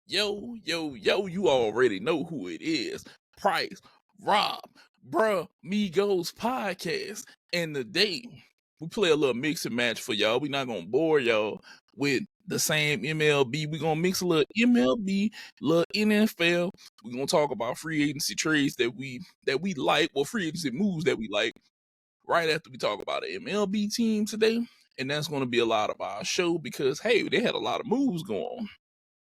Yo, you already know who it is. Price, Rob, bruh, Migos podcast. And today, we play a little mix and match for y'all. We not gonna bore y'all with the same MLB. We gonna mix a little MLB, little NFL. We gonna talk about free agency trades that we like, well, free agency moves that we like, right after we talk about an MLB team today. And that's gonna be a lot of our show because hey, they had a lot of moves going on.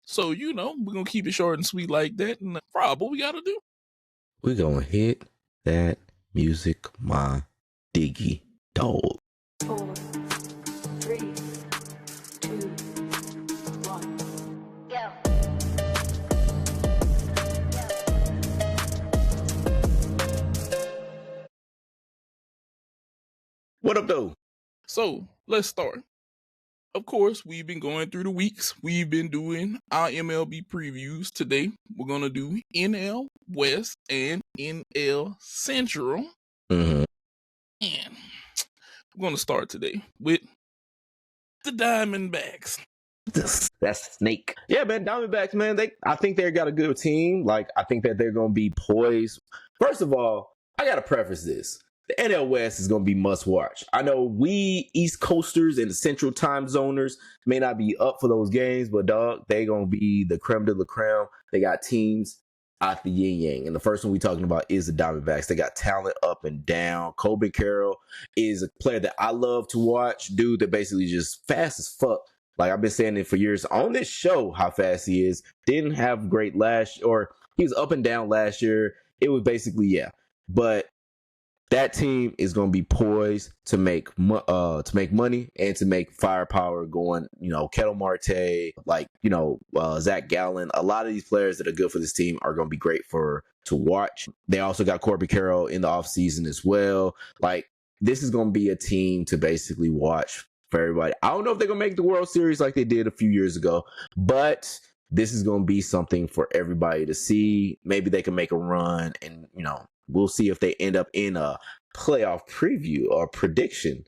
So, we're going to keep it short and sweet like that. And Rob, what we got to do? We're going to hit that music, my diggy dog. 4, 3, 2, 1, go. What up, though? So, let's start. Of course, we've been going through the weeks. We've been doing our MLB previews. Today, we're going to do NL West and NL Central. Mm-hmm. And we're going to start today with the Diamondbacks. That's Snake. Yeah, man, Diamondbacks, man, I think they got a good team. Like, I think that they're going to be poised. First of all, I got to preface this. The NL West is going to be must watch. I know we East Coasters and the Central Time Zoners may not be up for those games, but dog, they going to be the creme de la creme. They got teams out the yin yang. And the first one we talking about is the Diamondbacks. They got talent up and down. Corbin Carroll is a player that I love to watch. Dude that basically just fast as fuck. Like I've been saying it for years on this show, how fast he is. Didn't have great he was up and down last year. It was basically, yeah. But that team is going to be poised to make money and to make firepower going. Ketel Marte, Zach Gallen. A lot of these players that are good for this team are going to be great to watch. They also got Corbin Carroll in the offseason as well. Like, this is going to be a team to basically watch for everybody. I don't know if they're going to make the World Series like they did a few years ago, but this is going to be something for everybody to see. Maybe they can make a run and, we'll see if they end up in a playoff preview or prediction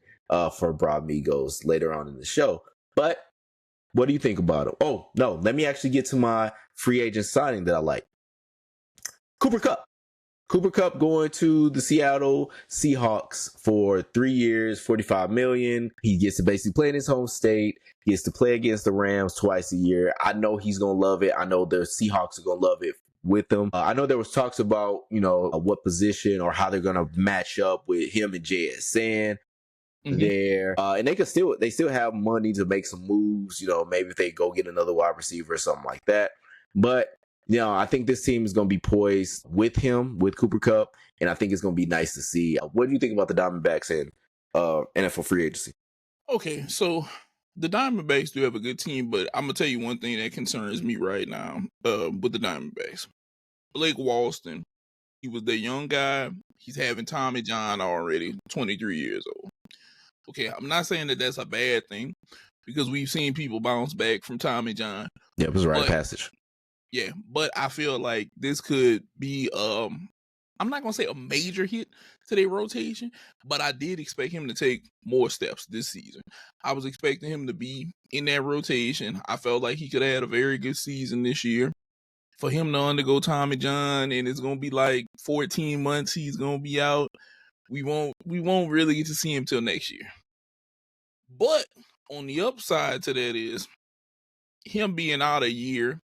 for Broad Migos later on in the show. But what do you think about it? Oh, no, let me actually get to my free agent signing that I like. Cooper Kupp. Cooper Kupp going to the Seattle Seahawks for 3 years, $45 million. He gets to basically play in his home state. He gets to play against the Rams twice a year. I know he's going to love it. I know the Seahawks are going to love it with them. I know there was talks about, what position or how they're going to match up with him and JSN there. And they still have money to make some moves, maybe if they go get another wide receiver or something like that. But, I think this team is going to be poised with him, with Cooper Kupp. And I think it's going to be nice to see. What do you think about the Diamondbacks and NFL free agency? Okay, so the Diamondbacks do have a good team, but I'm going to tell you one thing that concerns me right now with the Diamondbacks. Blake Walston, he was the young guy. He's having Tommy John already, 23 years old. Okay, I'm not saying that that's a bad thing because we've seen people bounce back from Tommy John. Yeah, it was a rite of passage. Yeah, but I feel like this could be, I'm not going to say a major hit to their rotation, but I did expect him to take more steps this season. I was expecting him to be in that rotation. I felt like he could have had a very good season this year. For him to undergo Tommy John, and it's going to be like 14 months he's going to be out, we won't really get to see him till next year. But on the upside to that is him being out a year,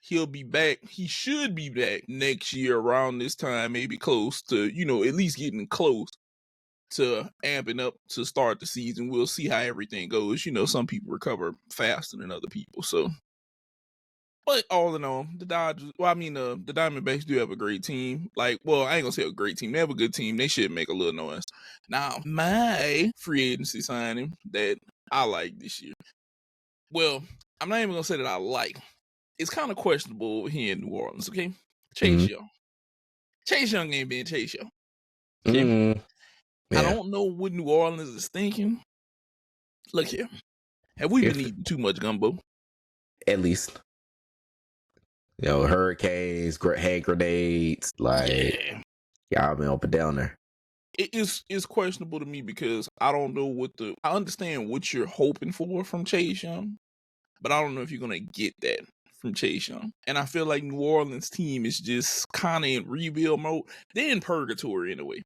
he'll be back. He should be back next year around this time, maybe close to, at least getting close to amping up to start the season. We'll see how everything goes. Some people recover faster than other people. So, but all in all, the Diamondbacks do have a great team. I ain't gonna say a great team. They have a good team. They should make a little noise. Now, my free agency signing that I like this year. Well, I'm not even gonna say that I like. It's kind of questionable over here in New Orleans, okay? Chase Young. Chase Young ain't being Chase Young. Okay? Yeah. I don't know what New Orleans is thinking. Look here. Have we been eating too much gumbo? At least. Hurricanes, hand grenades, y'all been up and down there. It's questionable to me because I don't know I understand what you're hoping for from Chase Young, but I don't know if you're going to get that from Chase Young. And I feel like New Orleans team is just kind of in rebuild mode. They're in purgatory in a way.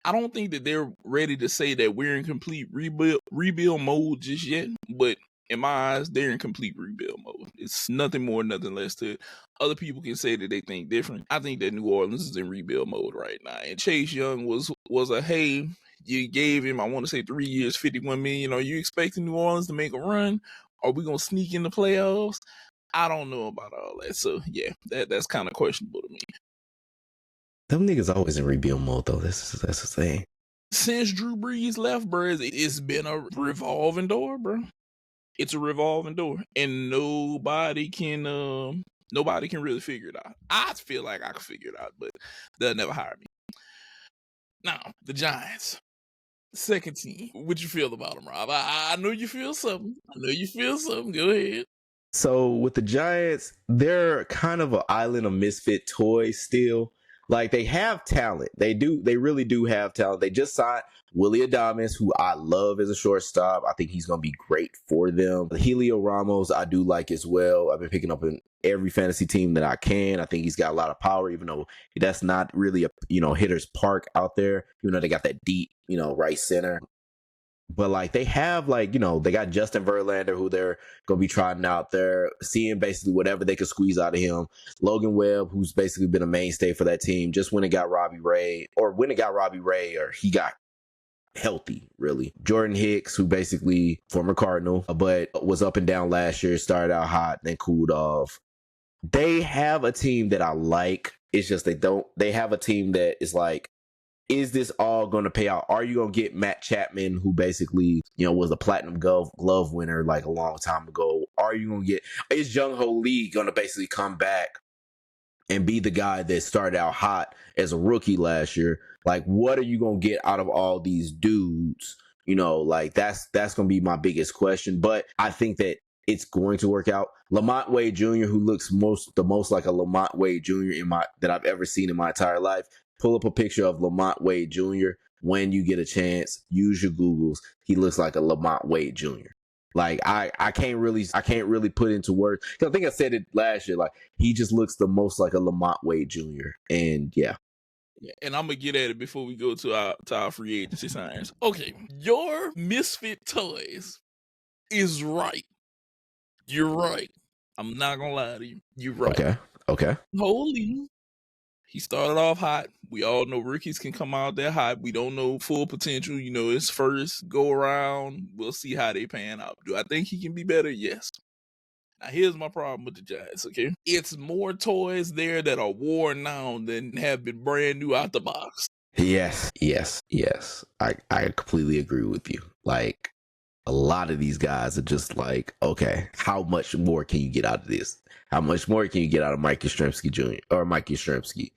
I don't think that they're ready to say that we're in complete rebuild mode just yet, but in my eyes, they're in complete rebuild mode. It's nothing more, nothing less to it. Other people can say that they think different. I think that New Orleans is in rebuild mode right now. And Chase Young was a, hey, you gave him, I want to say 3 years, $51 million. Are you expecting New Orleans to make a run? Are we going to sneak in the playoffs? I don't know about all that. So, yeah, that's kind of questionable to me. Them niggas always in rebuild mode, though. That's the thing. Since Drew Brees left, bro, it's been a revolving door, bro. It's a revolving door, and nobody can really figure it out. I feel like I can figure it out, but they'll never hire me. Now, the Giants, second team. What you feel about them, Rob? I know you feel something. Go ahead. So with the Giants, they're kind of an island of misfit toys still. Like, they have talent. They really do have talent. They just signed Willie Adames, who I love as a shortstop. I think he's going to be great for them. Helio Ramos, I do like as well. I've been picking up in every fantasy team that I can. I think he's got a lot of power, even though that's not really a, hitter's park out there, even though they got that deep, right center. But, like, they have, like, they got Justin Verlander, who they're going to be trotting out there, seeing basically whatever they could squeeze out of him. Logan Webb, who's basically been a mainstay for that team, just when it got Robbie Ray, or he got healthy, really. Jordan Hicks, who basically, former Cardinal, but was up and down last year, started out hot, then cooled off. They have a team that I like. It's just they have a team that is like, is this all going to pay out? Are you going to get Matt Chapman, who basically, was a platinum glove winner like a long time ago? Are you going to is Jung Ho Lee going to basically come back and be the guy that started out hot as a rookie last year? Like, what are you going to get out of all these dudes? Like, that's going to be my biggest question. But I think that it's going to work out. Lamont Wade Jr., who looks the most like a Lamont Wade Jr. that I've ever seen in my entire life. Pull up a picture of Lamont Wade Jr. when you get a chance. Use your Googles. He looks like a Lamont Wade Jr. Like, I can't really put into words, because I think I said it last year. Like, he just looks the most like a Lamont Wade Jr. And yeah. And I'm gonna get at it before we go to our free agency signs. Okay, your misfit toys is right. You're right. I'm not gonna lie to you. You're right. Okay. Holy. He started off hot. We all know rookies can come out there hot. We don't know full potential. It's first go around. We'll see how they pan out. Do I think he can be better? Yes. Now, here's my problem with the Giants, okay? It's more toys there that are worn now than have been brand new out the box. Yes. I completely agree with you. Like, a lot of these guys are just like, okay, how much more can you get out of this? How much more can you get out of Mike Yastrzemski Jr. or Mike Yastrzemski?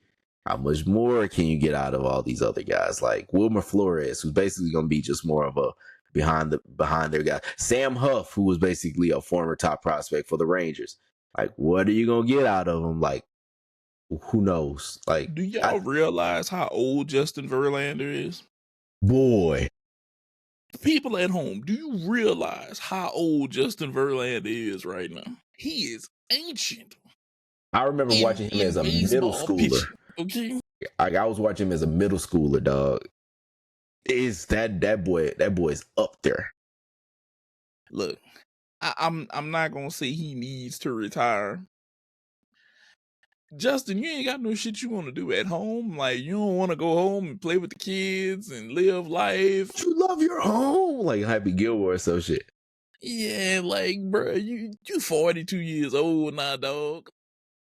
How much more can you get out of all these other guys like Wilmer Flores, who's basically going to be just more of a behind their guy? Sam Huff, who was basically a former top prospect for the Rangers. Like, what are you going to get out of him? Like, who knows? Like, do y'all realize how old Justin Verlander is? Boy. People at home, do you realize how old Justin Verlander is right now? He is ancient. I remember watching him as a middle schooler. Okay. I was watching him as a middle schooler, dog. Is that boy's up there. Look, I'm not gonna say he needs to retire. Justin, you ain't got no shit you want to do at home. Like, you don't want to go home and play with the kids and live life. You love your home, like Happy Gilmore or some shit. Yeah, like, bro, you 42 years old now, dog.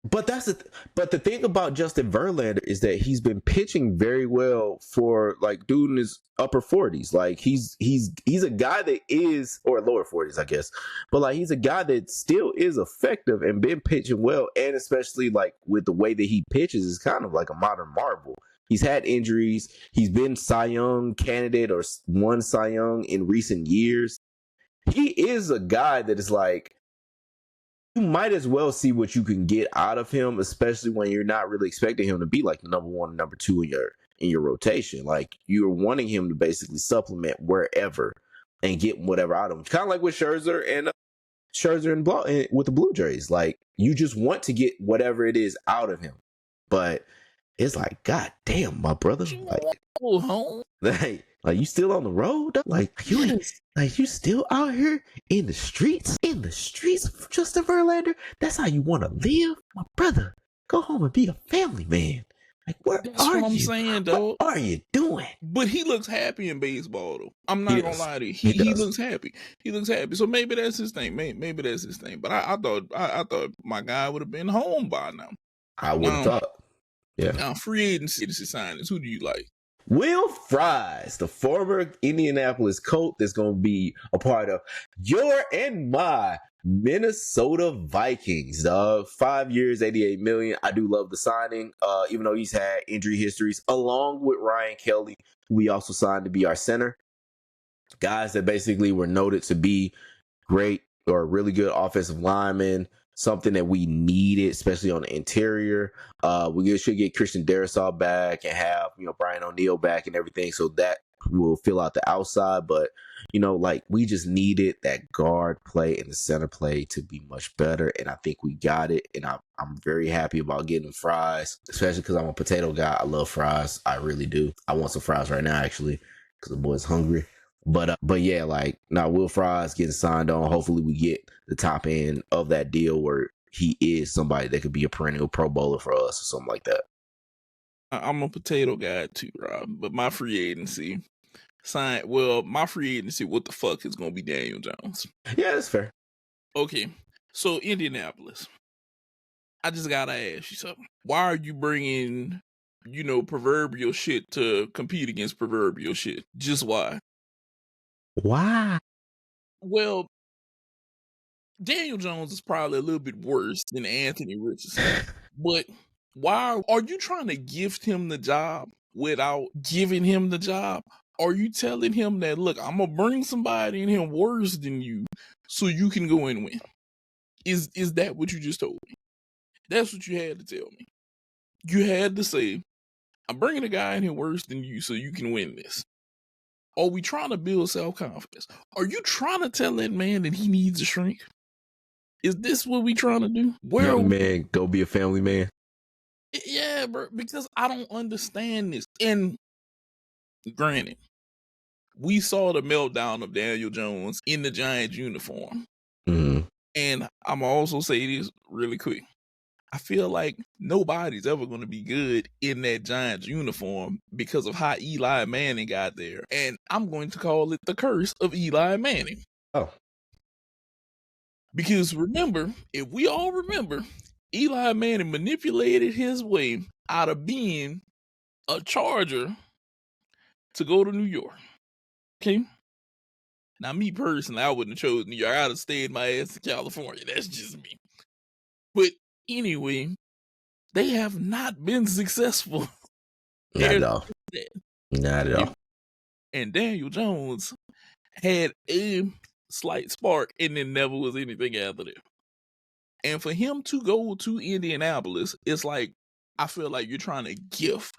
But the thing about Justin Verlander is that he's been pitching very well for like dude in his upper 40s. Like he's a guy that is, or lower 40s, I guess. But like he's a guy that still is effective and been pitching well, and especially like with the way that he pitches is kind of like a modern marvel. He's had injuries. He's been Cy Young candidate or won Cy Young in recent years. He is a guy that is like, you might as well see what you can get out of him, especially when you're not really expecting him to be like the number one, number two in your rotation. Like you're wanting him to basically supplement wherever and get whatever out of him. Kind of like with Scherzer and Scherzer with the Blue Jays. Like, you just want to get whatever it is out of him. But it's like, God damn, my brother. Home. Like you still on the road? Like you still out here in the streets of Justin Verlander? That's how you want to live? My brother, go home and be a family man. Like, what I'm saying, though. What are you doing? But he looks happy in baseball, though. I'm not gonna lie to you. He looks happy. He looks happy. So maybe that's his thing. Maybe that's his thing. But I thought my guy would have been home by now. I would have thought. Yeah. Now, free agency signings. Who do you like? Will Fries, the former Indianapolis Colt, that's going to be a part of your and my Minnesota Vikings, dog. 5 years, $88 million. I do love the signing, even though he's had injury histories, along with Ryan Kelly, who we also signed to be our center. Guys that basically were noted to be great or really good offensive linemen, something that we needed, especially on the interior. We should get Christian Darrisaw back and have, Brian O'Neill back and everything. So that will fill out the outside. But, we just needed that guard play and the center play to be much better. And I think we got it. And I'm very happy about getting fries, especially because I'm a potato guy. I love fries. I really do. I want some fries right now, actually, because the boy's hungry. But yeah, Will Fries getting signed on. Hopefully we get the top end of that deal where he is somebody that could be a perennial Pro Bowler for us or something like that. I'm a potato guy too, Rob. But my free agency what the fuck is going to be Daniel Jones? Yeah, that's fair. Okay, so Indianapolis. I just got to ask you something. Why are you bringing, proverbial shit to compete against proverbial shit? Just why? Why? Well, Daniel Jones is probably a little bit worse than Anthony Richardson. But why are you trying to gift him the job without giving him the job? Are you telling him that, look, I'm going to bring somebody in here worse than you so you can go and win? Is that what you just told me? That's what you had to tell me. You had to say, I'm bringing a guy in here worse than you so you can win this. Are we trying to build self-confidence? Are you trying to tell that man that he needs a shrink? Is this what we trying to do? Young man, go be a family man. Yeah, bro, because I don't understand this. And granted, we saw the meltdown of Daniel Jones in the Giants uniform. Mm-hmm. And I'm also say this really quick. I feel like nobody's ever going to be good in that Giants uniform because of how Eli Manning got there. And I'm going to call it the curse of Eli Manning. Oh. Because remember, if we all remember, Eli Manning manipulated his way out of being a Charger to go to New York. Okay? Now, me personally, I wouldn't have chosen New York. I'd have stayed my ass in California. That's just me. But anyway, they have not been successful. Not at all. Not at all. And Daniel Jones had a slight spark and then never was anything after that. And for him to go to Indianapolis, it's like, I feel like you're trying to gift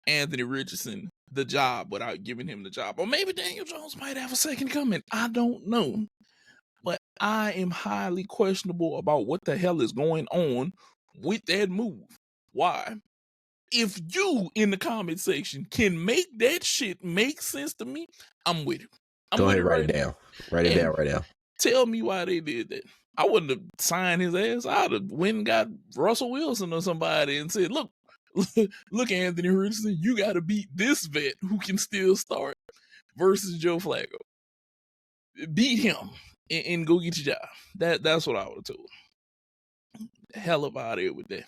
Anthony Richardson the job without giving him the job. Or maybe Daniel Jones might have a second coming. I don't know. But I am highly questionable about what the hell is going on with that move. Why? If you in the comment section can make that shit make sense to me, I'm with it. Go ahead, write it down. Write it down right now. Tell me why they did that. I wouldn't have signed his ass. I'd have went and got Russell Wilson or somebody and said, look, Anthony Richardson, you got to beat this vet who can still start versus Joe Flacco. Beat him and go get your job. That's what I would have told. Hell up out of here with that.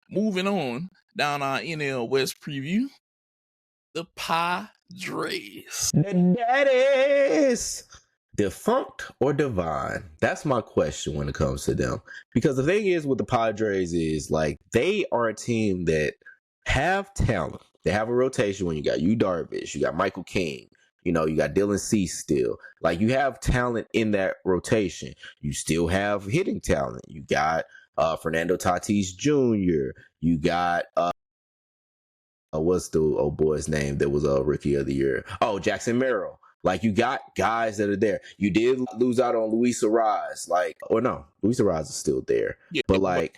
Moving on down our NL West preview. The Padres. The Daddies. Defunct or divine? That's my question when it comes to them. Because the thing is with the Padres is they are a team that have talent. They have a rotation when you got Yu Darvish, you got Michael King, you got Dylan Cease still. You have talent in that rotation. You still have hitting talent. You got Fernando Tatis Jr. You got what's the old boy's name that was a rookie of the year? Oh, Jackson Merrill. Like, you got guys that are there. You did lose out on Luis Araz, Luis Araz is still there. Yeah, But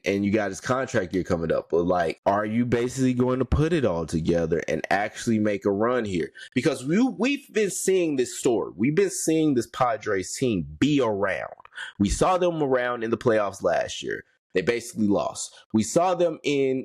and you got his contract year coming up. But like, are you basically going to put it all together and actually make a run here? Because we've been seeing this story. We've been seeing this Padres team be around. We saw them around in the playoffs last year. They basically lost. We saw them in,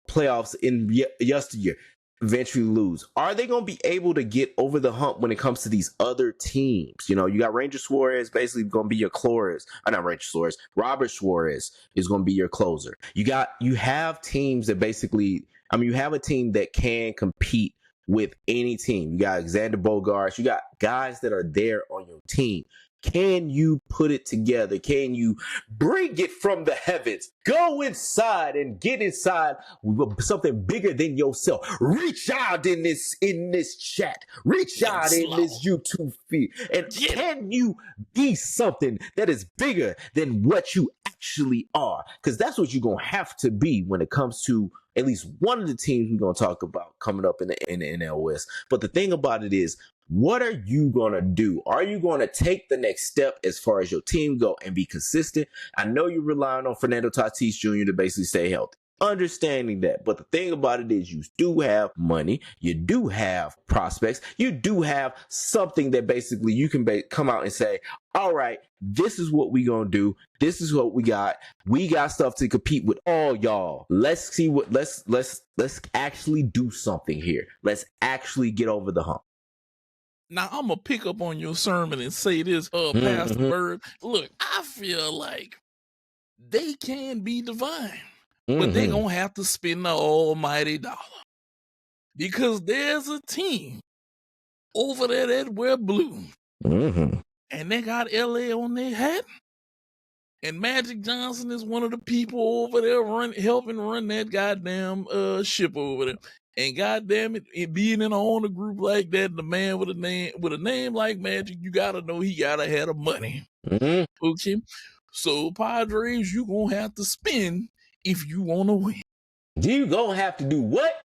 playoffs in yesteryear. Eventually lose. Are they going to be able to get over the hump when it comes to these other teams? You got Ranger Suarez basically going to be your closers. Not Ranger Suarez. Robert Suarez is going to be your closer. You have teams that basically, you have a team that can compete with any team. You got Alexander Bogaerts. You got guys that are there on your team. Can you put it together? Can you bring it from the heavens? Go inside and get inside with something bigger than yourself. Reach out in this chat. Reach out in this YouTube feed. And can you be something that is bigger than what you actually are? Because that's what you're going to have to be when it comes to at least one of the teams we're going to talk about coming up in the NL West. But the thing about it is, what are you going to do? Are you going to take the next step as far as your team go and be consistent? I know you're relying on Fernando Tatis Jr. to basically stay healthy. Understanding that. But the thing about it is, you do have money. You do have prospects. You do have something that basically you can come out and say, all right, this is what we going to do. This is what we got. We got stuff to compete with all y'all. Let's see let's actually do something here. Let's actually get over the hump. Now, I'm going to pick up on your sermon and say this, Pastor Bird. Look, I feel like they can be divine, but they're going to have to spend the almighty dollar. Because there's a team over there that wear blue, and they got LA on their hat, and Magic Johnson is one of the people over there helping run that goddamn ship over there. And goddamn it being in an owner group like that, the man with a name like Magic, you gotta know he gotta have the money. Okay, so Padres, you gonna have to spend if you wanna win. You gonna have to do what?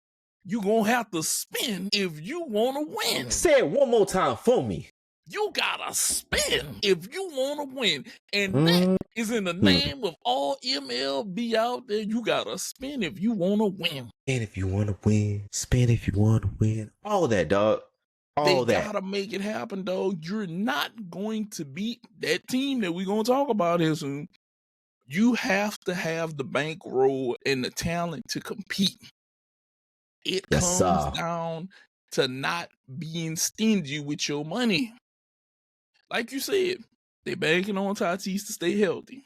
You gonna have to spend if you wanna win. Say it one more time for me. You gotta spend if you wanna win, and that is in the name of all MLB out there. You gotta spend if you wanna win. And if you wanna win, spend if you wanna win. All that, dog. They gotta make it happen, dog. You're not going to beat that team that we're gonna talk about here soon. You have to have the bankroll and the talent to compete. It comes down to not being stingy with your money. Like you said, they banking on Tatis to stay healthy.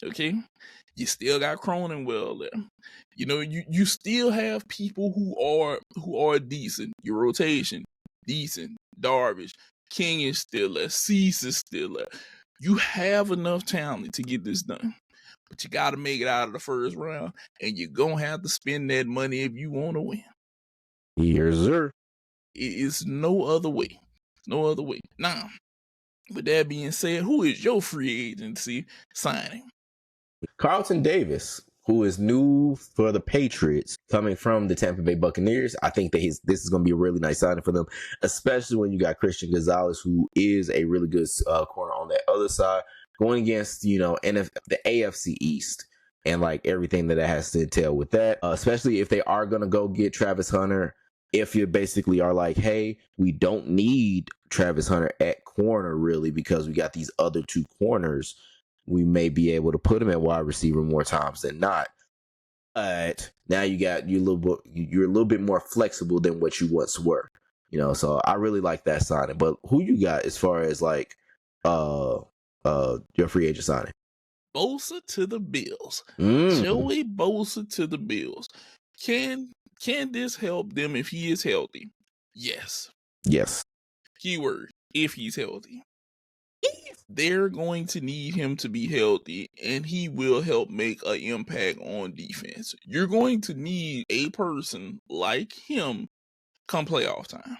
Okay? You still got Cronenwell there. You still have people who are decent. Your rotation, decent. Darvish, King is still there. Cease is still there. You have enough talent to get this done. But you got to make it out of the first round, and you're going to have to spend that money if you want to win. Yes, sir. It's no other way. No other way. Now, with that being said, who is your free agency signing? Carlton Davis, who is new for the Patriots, coming from the Tampa Bay Buccaneers. I think that this is going to be a really nice signing for them, especially when you got Christian Gonzalez, who is a really good corner on that other side, going against, the AFC East and like everything that it has to entail with that, especially if they are going to go get Travis Hunter. If you basically are like, hey, we don't need Travis Hunter at corner really because we got these other two corners, we may be able to put him at wide receiver more times than not. But now you're a little bit more flexible than what you once were, So I really like that signing. But who you got as far as like your free agent signing? Bosa to the Bills. Joey Bosa to the Bills. Can this help them if he is healthy? Yes. Keyword, if he's healthy. They're going to need him to be healthy, and he will help make an impact on defense. You're going to need a person like him come playoff time.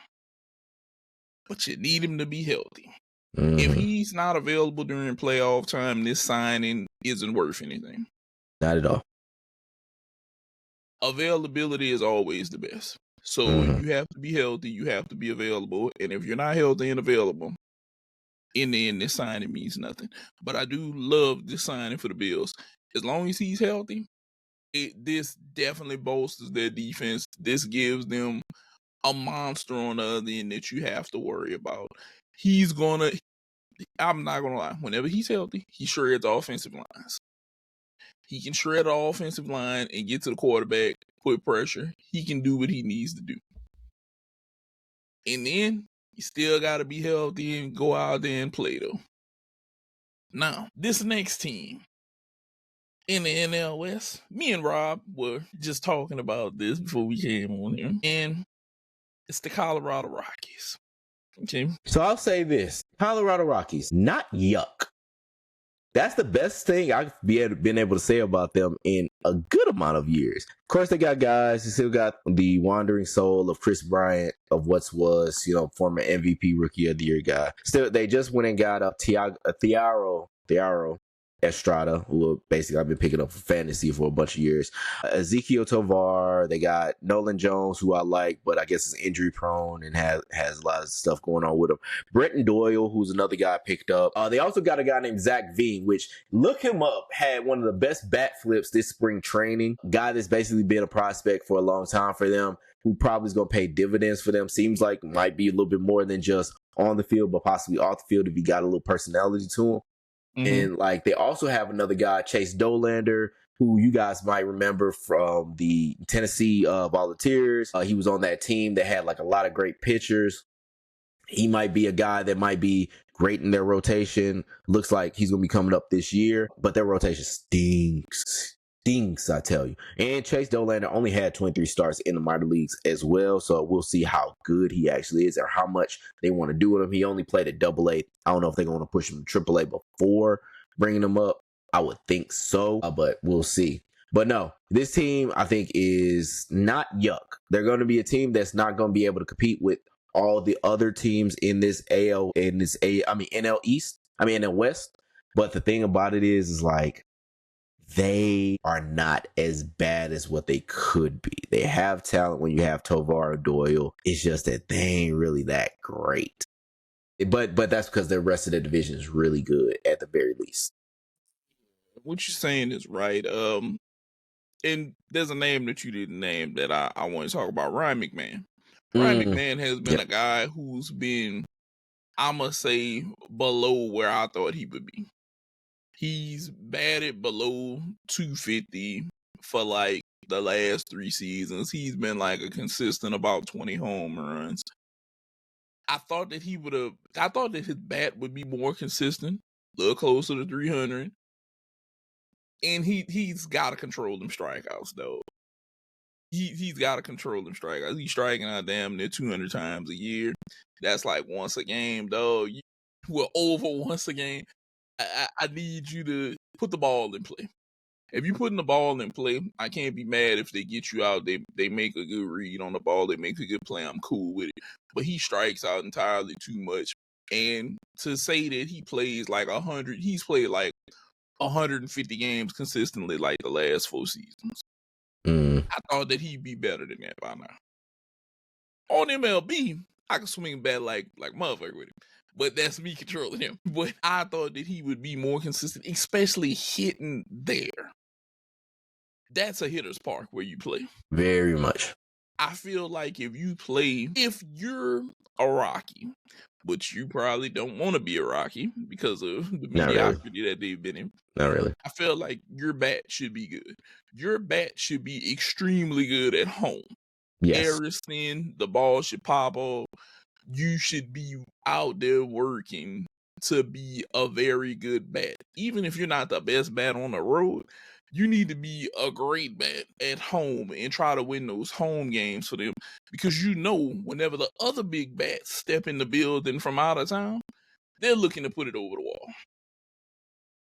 But you need him to be healthy. If he's not available during playoff time, this signing isn't worth anything. Not at all. Availability is always the best. So you have to be healthy, you have to be available. And if you're not healthy and available, in the end, this signing means nothing. But I do love this signing for the Bills. As long as he's healthy, this definitely bolsters their defense. This gives them a monster on the other end that you have to worry about. I'm not gonna lie, whenever he's healthy, he shreds offensive lines. He can shred the offensive line and get to the quarterback, put pressure. He can do what he needs to do. And then you still gotta be healthy and go out there and play though. Now, this next team in the NL West, me and Rob were just talking about this before we came on here, and it's the Colorado Rockies. Okay. So I'll say this: Colorado Rockies, not yuck. That's the best thing I've been able to say about them in a good amount of years. Of course, they got guys. They still got the wandering soul of Chris Bryant, of what was, former MVP Rookie of the Year guy. Still, they just went and got Thiago Estrada, who basically I've been picking up for fantasy for a bunch of years. Ezekiel Tovar. They got Nolan Jones, who I like, but I guess is injury prone and has a lot of stuff going on with him. Brenton Doyle, who's another guy I picked up. They also got a guy named Zach Veen, which, look him up, had one of the best bat flips this spring training. Guy that's basically been a prospect for a long time for them, who probably is going to pay dividends for them. Seems like might be a little bit more than just on the field, but possibly off the field if he got a little personality to him. Mm-hmm. And they also have another guy, Chase Dolander, who you guys might remember from the Tennessee Volunteers. He was on that team that had a lot of great pitchers. He might be a guy that might be great in their rotation. Looks like he's going to be coming up this year, but their rotation stinks, I tell you. And Chase Dolander only had 23 starts in the minor leagues as well, so we'll see how good he actually is or how much they want to do with him. He only played at AA. I don't know if they're going to push him to AAA before bringing him up. I would think so, but we'll see. But no, this team I think is not yuck. They're going to be a team that's not going to be able to compete with all the other teams in this NL East, NL West. But the thing about it is they are not as bad as what they could be. They have talent when you have Tovar or Doyle. It's just that they ain't really that great. But that's because the rest of the division is really good at the very least. What you're saying is right. And there's a name that you didn't name that I want to talk about, Ryan McMahon. Ryan McMahon has been a guy who's been, I must say, below where I thought he would be. He's batted below 250 for the last 3 seasons. He's been a consistent about 20 home runs. I thought that his bat would be more consistent, a little closer to 300. And he's got to control them strikeouts, though. He's got to control them strikeouts. He's striking out damn near 200 times a year. That's once a game, though. We're over once a game. I need you to put the ball in play. If you're putting the ball in play, I can't be mad if they get you out. They make a good read on the ball. They make a good play. I'm cool with it. But he strikes out entirely too much. And to say that he plays 100, he's played 150 games consistently the last 4 seasons. I thought that he'd be better than that by now. On MLB, I can swing bat like motherfucker with him. But that's me controlling him. But I thought that he would be more consistent, especially hitting there. That's a hitter's park where you play. Very much. I feel like if you're a Rocky, but you probably don't want to be a Rocky because of the mediocrity that they've been in. Not really. I feel like your bat should be good. Your bat should be extremely good at home. Yes. Harrison, the ball should pop off. You should be out there working to be a very good bat. Even if you're not the best bat on the road, you need to be a great bat at home and try to win those home games for them. Because whenever the other big bats step in the building from out of town, they're looking to put it over the wall.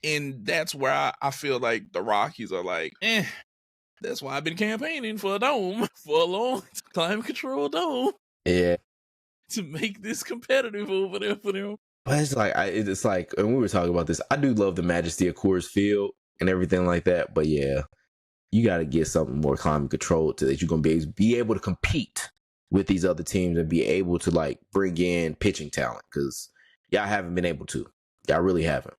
And that's where I feel like the Rockies are that's why I've been campaigning for a dome for a long time. Climate control dome. Yeah. To make this competitive over there for them. But it's and we were talking about this, I do love the majesty of Coors Field and everything like that. But yeah, you got to get something more climate controlled so that you're going to be able to compete with these other teams and be able to like bring in pitching talent, because y'all haven't been able to. Y'all really haven't.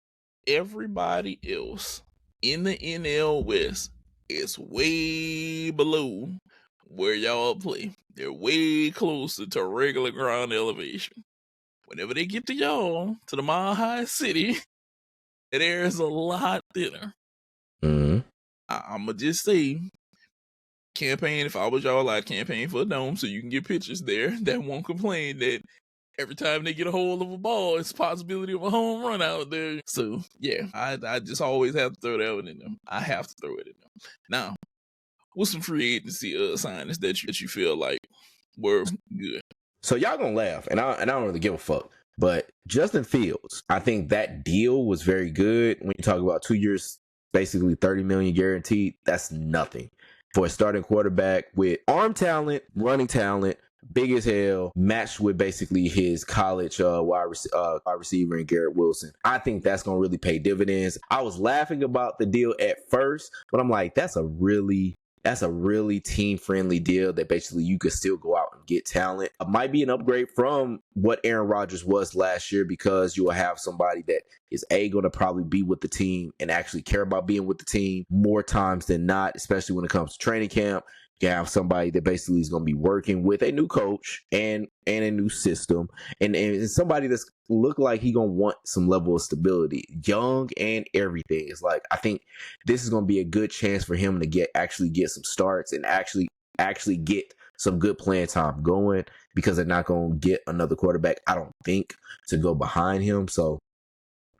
Everybody else in the NL West is way below where y'all play. They're way closer to regular ground elevation. Whenever they get to y'all, to the Mile High City, the air is a lot thinner. Mm-hmm. I'm going to just say, campaign, if I was y'all, I'd campaign for a dome so you can get pitchers there that won't complain that every time they get a hold of a ball, it's a possibility of a home run out there. So, yeah, I just always have to throw that one in them. I have to throw it in them. Now, what's some free agency signings that you feel like were good? So y'all gonna laugh, and I don't really give a fuck. But Justin Fields, I think that deal was very good. When you talk about 2 years, basically $30 million guaranteed, that's nothing for a starting quarterback with arm talent, running talent, big as hell, matched with basically his college wide receiver in Garrett Wilson. I think that's gonna really pay dividends. I was laughing about the deal at first, but I'm like, that's a really team-friendly deal that basically you could still go out and get talent. It might be an upgrade from what Aaron Rodgers was last year, because you will have somebody that is going to probably be with the team and actually care about being with the team more times than not, especially when it comes to training camp. You have somebody that basically is going to be working with a new coach and a new system, and somebody that's look like he going to want some level of stability, young and everything. It's like, I think this is going to be a good chance for him to actually get some starts and actually get some good playing time going, because they're not going to get another quarterback, I don't think, to go behind him. So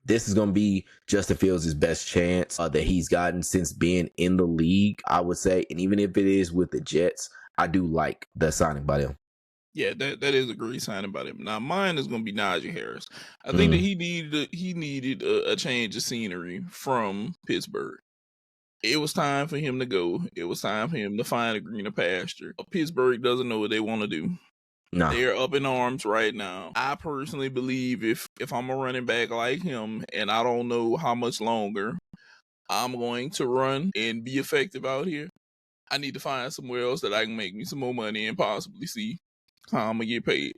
this is going to be Justin Fields' best chance that he's gotten since being in the league, I would say. And even if it is with the Jets, I do like the signing by them. Yeah, that is a great signing by them. Now, mine is going to be Najee Harris. I think that he needed a change of scenery from Pittsburgh. It was time for him to go. It was time for him to find a greener pasture. Pittsburgh doesn't know what they want to do. No. They're up in arms right now. I personally believe if I'm a running back like him and I don't know how much longer I'm going to run and be effective out here, I need to find somewhere else that I can make me some more money and possibly see how I'm going to get paid.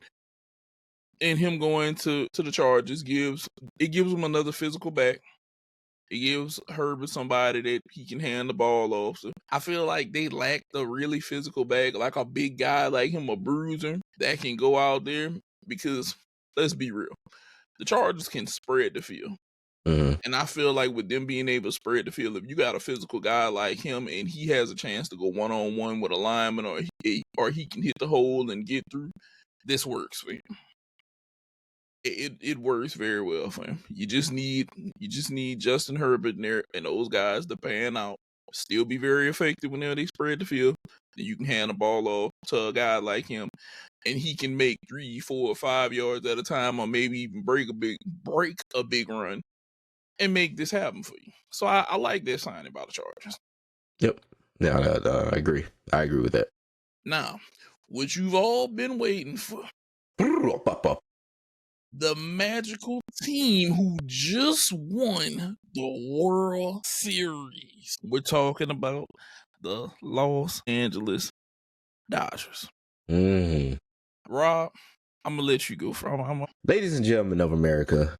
And him going to the Chargers gives him another physical back. It gives Herbert somebody that he can hand the ball off. So I feel like they lack the really physical back, like a big guy like him, a bruiser that can go out there, because let's be real, the Chargers can spread the field. Mm-hmm. And I feel like with them being able to spread the field, if you got a physical guy like him and he has a chance to go one-on-one with a lineman, or he can hit the hole and get through, this works for him. It works very well for him. You just need Justin Herbert in there and those guys to pan out, still be very effective whenever they spread the field. Then you can hand the ball off to a guy like him, and he can make 3, 4, or 5 yards at a time, or maybe even break a big run and make this happen for you. So I like that signing by the Chargers. Yep. Yeah, I agree. I agree with that. Now, what you've all been waiting for. The magical team who just won the World Series. We're talking about the Los Angeles Dodgers. Mm-hmm. Rob, I'm going to let you go. Ladies and gentlemen of America,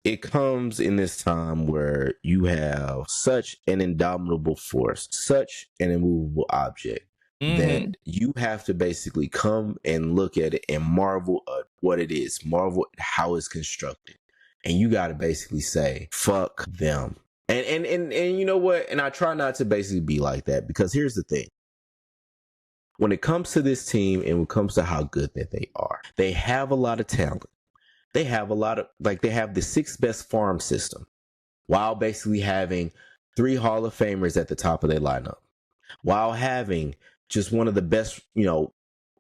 it comes in this time where you have such an indomitable force, such an immovable object, that you have to basically come and look at it and marvel at what it is, marvel at how it's constructed. And you got to basically say, fuck them. And you know what? And I try not to basically be like that, because here's the thing. When it comes to this team and when it comes to how good that they are, they have a lot of talent. They have they have the 6th best farm system, while basically having 3 Hall of Famers at the top of their lineup, while having just one of the best,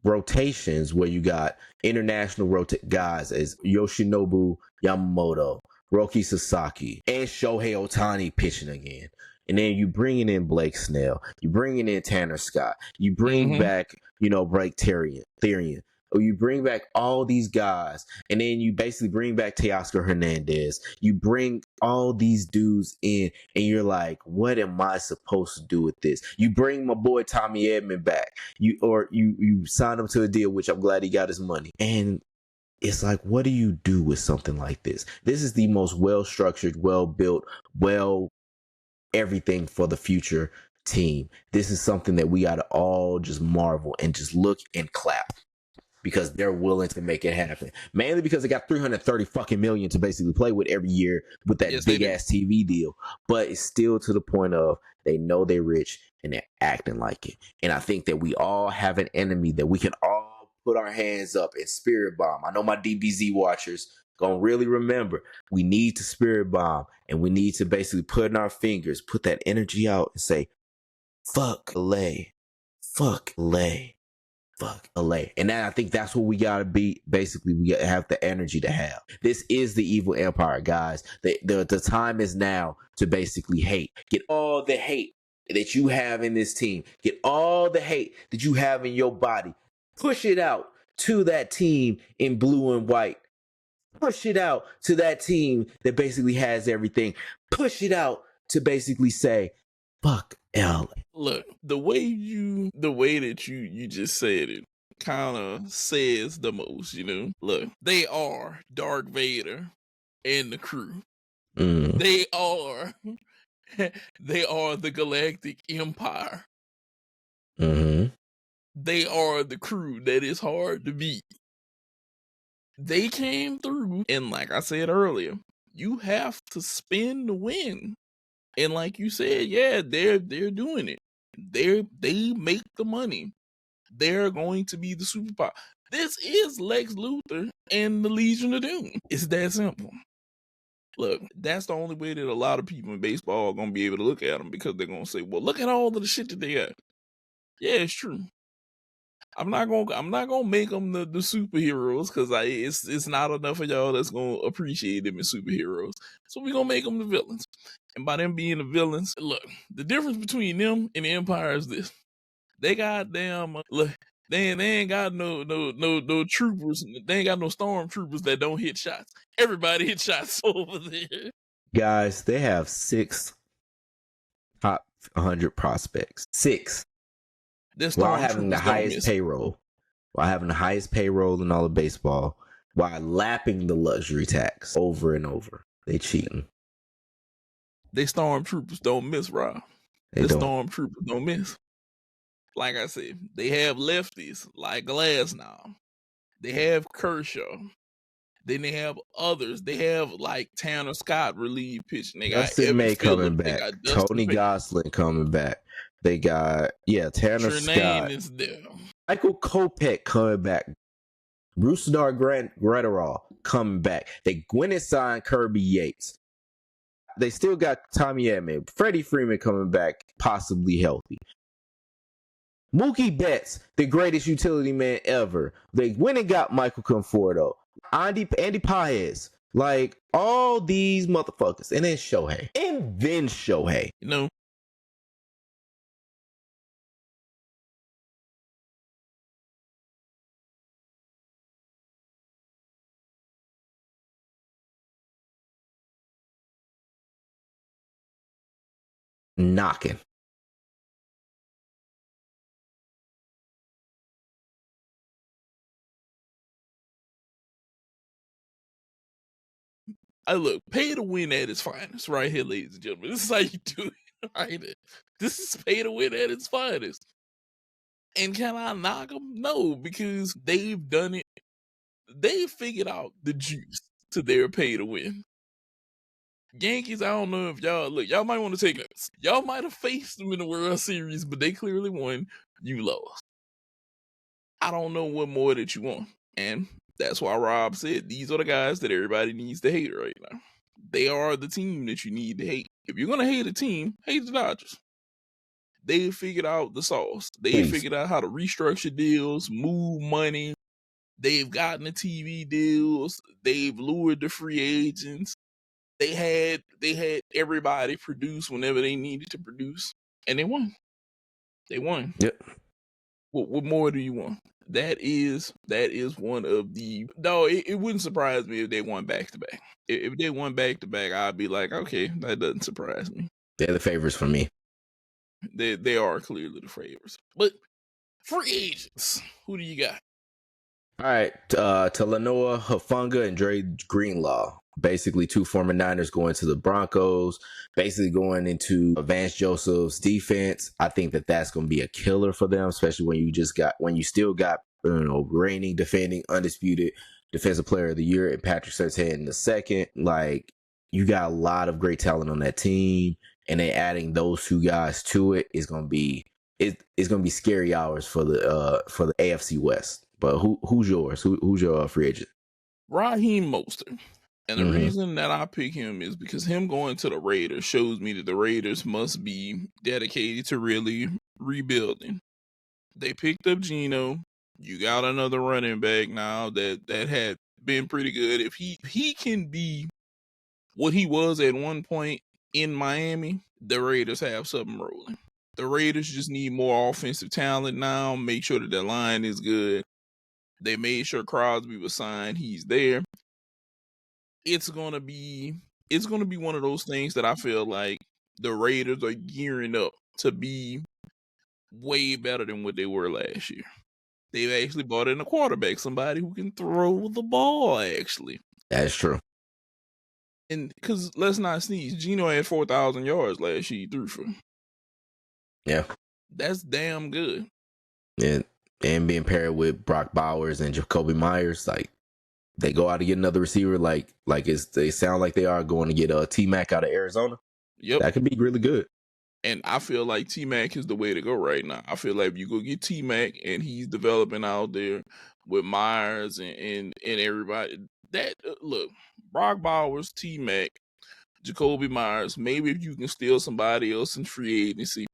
rotations, where you got international guys as Yoshinobu Yamamoto, Roki Sasaki, and Shohei Ohtani pitching again. And then you bringing in Blake Snell, you bringing in Tanner Scott, you bring back, Blake Therian. or you bring back all these guys, and then you basically bring back Teoscar Hernandez. You bring all these dudes in, and you're like, what am I supposed to do with this? You bring my boy Tommy Edman back. You sign him to a deal, which I'm glad he got his money. And it's like, what do you do with something like this? This is the most well-structured, well-built, everything for the future team. This is something that we got to all just marvel and just look and clap, because they're willing to make it happen. Mainly because they got $330 fucking million to basically play with every year with that big ass TV deal. But it's still to the point of they know they're rich and they're acting like it. And I think that we all have an enemy that we can all put our hands up and spirit bomb. I know my DBZ watchers gonna really remember, we need to spirit bomb, and we need to basically put in our fingers, put that energy out and say, fuck LA, fuck LA, fuck LA. And then I think that's what we gotta be. Basically, we gotta have the energy to have. This is the evil empire, guys. The time is now to basically hate. Get all the hate that you have in this team. Get all the hate that you have in your body. Push it out to that team in blue and white. Push it out to that team that basically has everything. Push it out to basically say, fuck LA. Look, the way that you just said it kind of says the most, you know. Look, they are Darth Vader and the crew. They are the Galactic Empire. They are the crew that is hard to beat. They came through, and like I said earlier, you have to spin to win. And like you said, yeah, they're doing it. They make the money. They're going to be the superpower. This is Lex Luthor and the Legion of Doom. It's that simple. Look, that's the only way that a lot of people in baseball are going to be able to look at them, because they're going to say, well, look at all of the shit that they got. Yeah, it's true. I'm not gonna make them the superheroes, because it's not enough of y'all that's gonna appreciate them as superheroes. So we're gonna make them the villains. And by them being the villains, look, the difference between them and the Empire is this: they got look, they ain't got no troopers. They ain't got no stormtroopers that don't hit shots. Everybody hit shots over there. Guys, they have 6 top 100 prospects. 6. While having the highest payroll. While having the highest payroll in all of baseball. While lapping the luxury tax over and over. They cheating. They stormtroopers don't miss, Rob. Stormtroopers don't miss. Like I said, they have lefties like Glasnow. They have Kershaw. Then they have others. They have like Tanner Scott relief pitching. They got Dustin May coming back. Tony Gosselin coming back. They got, Tanner Scott. Is there. Michael Kopech coming back. Brusdar Gretterall coming back. They went and signed Kirby Yates. They still got Tommy Edman. Freddie Freeman coming back, possibly healthy. Mookie Betts, the greatest utility man ever. They went and got Michael Conforto. Andy Paez. Like, all these motherfuckers. And then Shohei. You know, knocking. look, pay to win at its finest, right here, ladies and gentlemen. This is how you do it, right? This is pay to win at its finest. And can I knock them? No, because they've done it. They figured out the juice to their pay to win. Yankees, I don't know if y'all might want to take notes. Y'all might have faced them in the World Series, but they clearly won. You lost. I don't know what more that you want. And that's why Rob said these are the guys that everybody needs to hate right now. They are the team that you need to hate. If you're going to hate a team, hate the Dodgers. They figured out the sauce. They figured out how to restructure deals, move money. They've gotten the TV deals. They've lured the free agents. They had everybody produce whenever they needed to produce, and they won. They won. Yep. What more do you want? That is one of the no. It wouldn't surprise me if they won back to back. If they won back to back, I'd be like, okay, that doesn't surprise me. They're the favorites for me. They are clearly the favorites. But free agents, who do you got? All right, Talanoa Hufanga and Dre Greenlaw. Basically, two former Niners going to the Broncos, basically going into Vance Joseph's defense. I think that that's going to be a killer for them, especially when you still got reigning, defending, undisputed defensive player of the year and Patrick Surtain II. Like, you got a lot of great talent on that team, and then adding those two guys to it is going to be it's going to be scary hours for the AFC West. But who's yours? Who's your free agent? Raheem Mostert. And the reason that I pick him is because him going to the Raiders shows me that the Raiders must be dedicated to really rebuilding. They picked up Geno. You got another running back now that had been pretty good. If he can be what he was at one point in Miami, the Raiders have something rolling. The Raiders just need more offensive talent now. Make sure that their line is good. They made sure Crosby was signed. He's there. It's gonna be one of those things that I feel like the Raiders are gearing up to be way better than what they were last year. They've actually brought in a quarterback, somebody who can throw the ball, actually. That's true. And because let's not sneeze, Geno had 4,000 yards last year he threw for. Yeah. That's damn good. And being paired with Brock Bowers and Jacoby Myers, like, they go out to get another receiver, they sound like they are going to get T-Mac out of Arizona. Yep. That could be really good. And I feel like T-Mac is the way to go right now. I feel like if you go get T-Mac and he's developing out there with Myers and everybody, that look, Brock Bowers, T-Mac, Jacoby Myers, maybe if you can steal somebody else in free agency,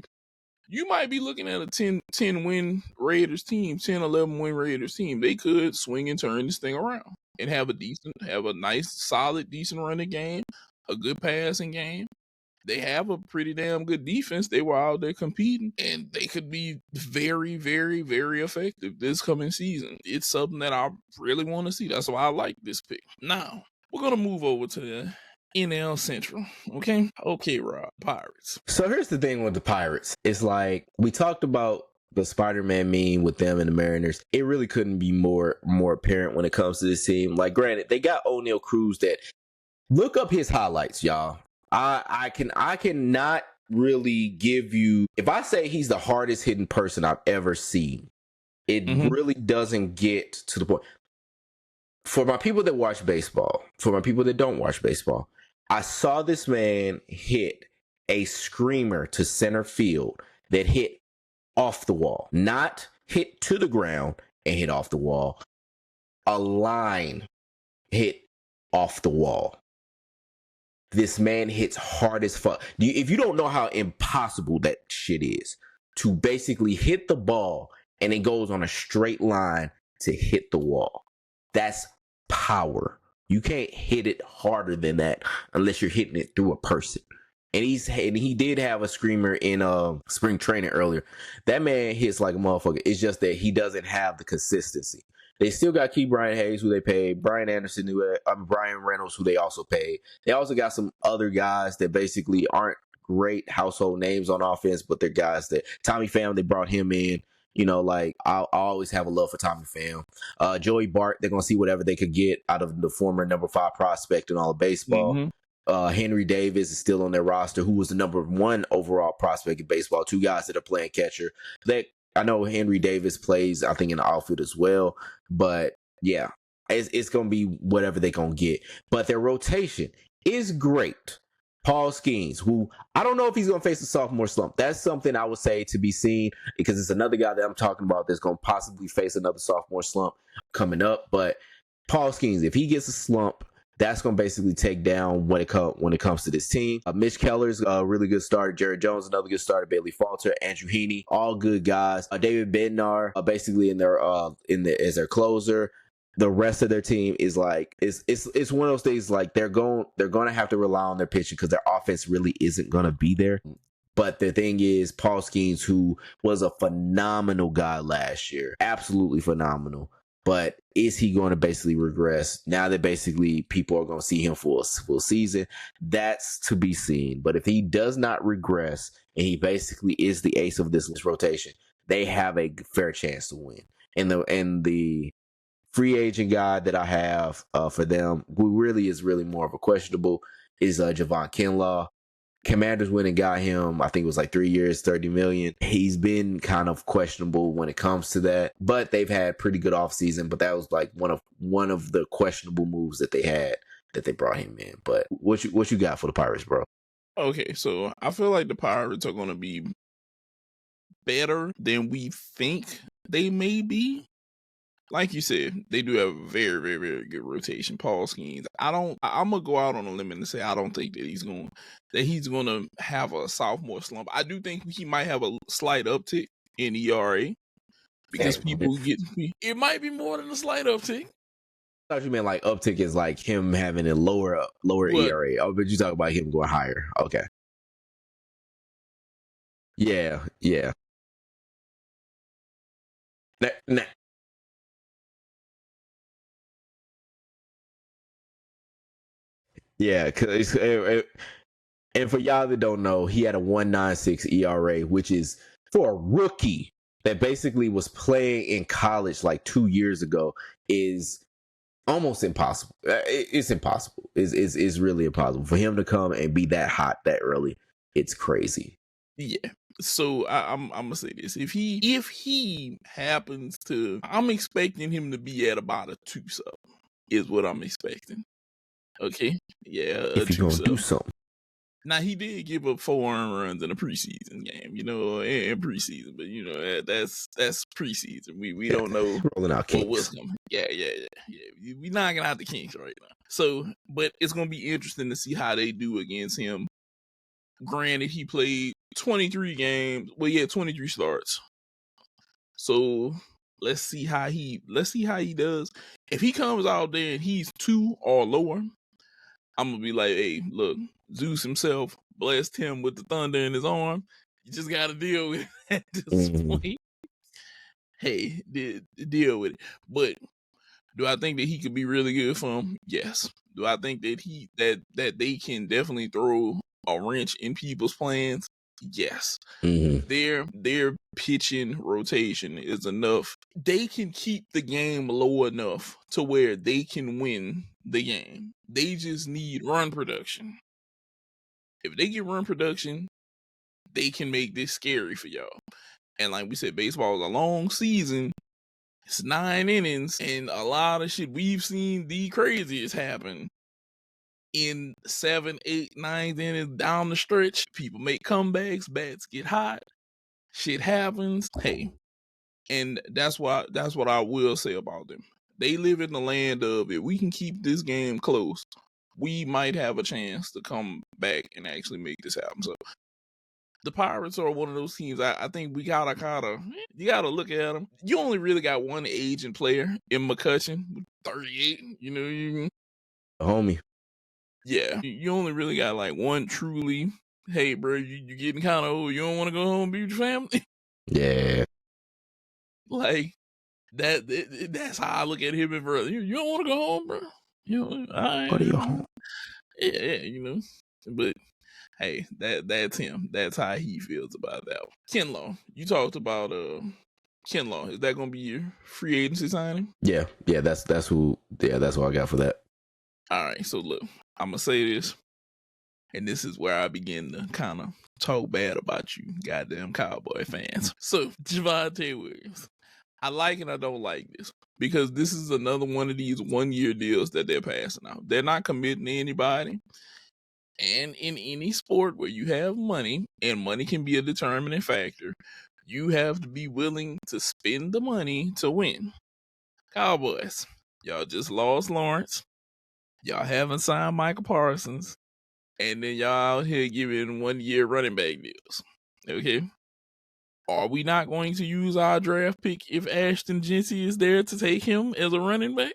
you might be looking at a 10-win Raiders team, 10, 11-win Raiders team. They could swing and turn this thing around and have a nice, solid, decent running game, a good passing game. They have a pretty damn good defense. They were out there competing, and they could be very, very, very effective this coming season. It's something that I really want to see. That's why I like this pick. Now, we're going to move over to the NL Central. Okay, Rob, Pirates. So here's the thing with the Pirates. It's like, we talked about the Spider-Man meme with them and the Mariners. It really couldn't be more apparent when it comes to this team. Like, granted, they got O'Neal Cruz. That, look up his highlights, y'all. I cannot really give you, if I say he's the hardest hitting person I've ever seen, it really doesn't get to the point. For my people that watch baseball, for my people that don't watch baseball, I saw this man hit a screamer to center field that hit off the wall, not hit to the ground and hit off the wall. A line hit off the wall. This man hits hard as fuck. If you don't know how impossible that shit is, to basically hit the ball and it goes on a straight line to hit the wall, that's power. You can't hit it harder than that unless you're hitting it through a person. And he did have a screamer in spring training earlier. That man hits like a motherfucker. It's just that he doesn't have the consistency. They still got Key Brian Hayes, who they paid, Brian Anderson, Brian Reynolds, who they also paid. They also got some other guys that basically aren't great household names on offense, but they're guys that Tommy Pham, they brought him in. I always have a love for Tommy Pham. Joey Bart, they're going to see whatever they could get out of the former number 5 prospect in all of baseball. Henry Davis is still on their roster, who was the number 1 overall prospect in baseball. 2 guys that are playing catcher. I know Henry Davis plays, I think, in the outfield as well. But, yeah, it's going to be whatever they're going to get. But their rotation is great. Paul Skeens, who I don't know if he's going to face a sophomore slump. That's something I would say to be seen, because it's another guy that I'm talking about that's going to possibly face another sophomore slump coming up. But Paul Skeens, if he gets a slump, that's going to basically take down when it comes to this team. Mitch Keller's a really good starter. Jared Jones, another good starter. Bailey Falter, Andrew Heaney, all good guys. David Bednar, basically as their closer. The rest of their team is like, it's one of those things, like they're going to have to rely on their pitching because their offense really isn't going to be there. But the thing is, Paul Skeens, who was a phenomenal guy last year, absolutely phenomenal. But is he going to basically regress now that basically people are going to see him for a full season? That's to be seen. But if he does not regress and he basically is the ace of this rotation, they have a fair chance to win. And the free agent guy that I have for them, who really is more of a questionable, is Javon Kinlaw. Commanders went and got him. I think it was like 3 years, $30 million. He's been kind of questionable when it comes to that, but they've had pretty good offseason. But that was like one of the questionable moves that they had that they brought him in. But what you got for the Pirates, bro? Okay, so I feel like the Pirates are going to be better than we think they may be. Like you said, they do have a very, very, very good rotation. Paul Skeens. I'm gonna go out on a limb and say I don't think that he's gonna have a sophomore slump. I do think he might have a slight uptick in ERA because people it might be more than a slight uptick. I thought you meant like uptick is like him having a lower ERA. Oh, but you talk about him going higher. Okay. Yeah. Nah. Yeah, because and for y'all that don't know, he had a 1.96 ERA, which is for a rookie that basically was playing in college like 2 years ago is almost impossible. It's impossible. It's really impossible for him to come and be that hot that early. It's crazy. Yeah. So I'm gonna say this: if he happens to, I'm expecting him to be at about a 2-sub. Is what I'm expecting. Okay. Yeah. If you're gonna do something. Now he did give up 4 earned runs in a preseason game, in preseason, but that's preseason. We don't know rolling out kinks. What's coming. Yeah. We knocking out the kinks right now. So, but it's gonna be interesting to see how they do against him. Granted, he played 23 games. Well, yeah, 23 starts. So let's see how he does. If he comes out there and he's 2 or lower, I'm gonna be like, hey, look, Zeus himself blessed him with the thunder in his arm. You just gotta deal with it at this point. Hey, deal with it. But do I think that he could be really good for him? Yes. Do I think that that they can definitely throw a wrench in people's plans? Yes. Their pitching rotation is enough. They can keep the game low enough to where they can win the game. They just need run production. If they get run production, they can make this scary for y'all. And like we said, baseball is a long season. It's 9 innings, and a lot of shit. We've seen the craziest happen in 7, 8, 9 innings down the stretch. People make comebacks, bats get hot, shit happens. Hey, and that's what I will say about them. They live in the land of, if we can keep this game close, we might have a chance to come back and actually make this happen. So the Pirates are one of those teams. I think we gotta you gotta look at them. You only really got one aging player in McCutchen, 38. Homie. Yeah, you only really got like one truly. Hey, bro, you getting kind of old. You don't want to go home and be with your family. Yeah. Like that's how I look at him and brother. You don't want to go home, bro. Go to your home. Yeah, But hey, that's him. That's how he feels about that one. Kinlaw, you talked about Kinlaw. Is that gonna be your free agency signing? Yeah, that's who I got for that. All right, so look, I'm gonna say this, and this is where I begin to kind of talk bad about you goddamn Cowboy fans. So Devontae Williams, I like and I don't like this, because this is another one of these 1-year deals that they're passing out. They're not committing to anybody. And in any sport where you have money, and money can be a determining factor, you have to be willing to spend the money to win. Cowboys, y'all just lost Lawrence. Y'all haven't signed Michael Parsons. And then y'all out here giving 1-year running back deals. Okay? Are we not going to use our draft pick if Ashton Jincy is there to take him as a running back?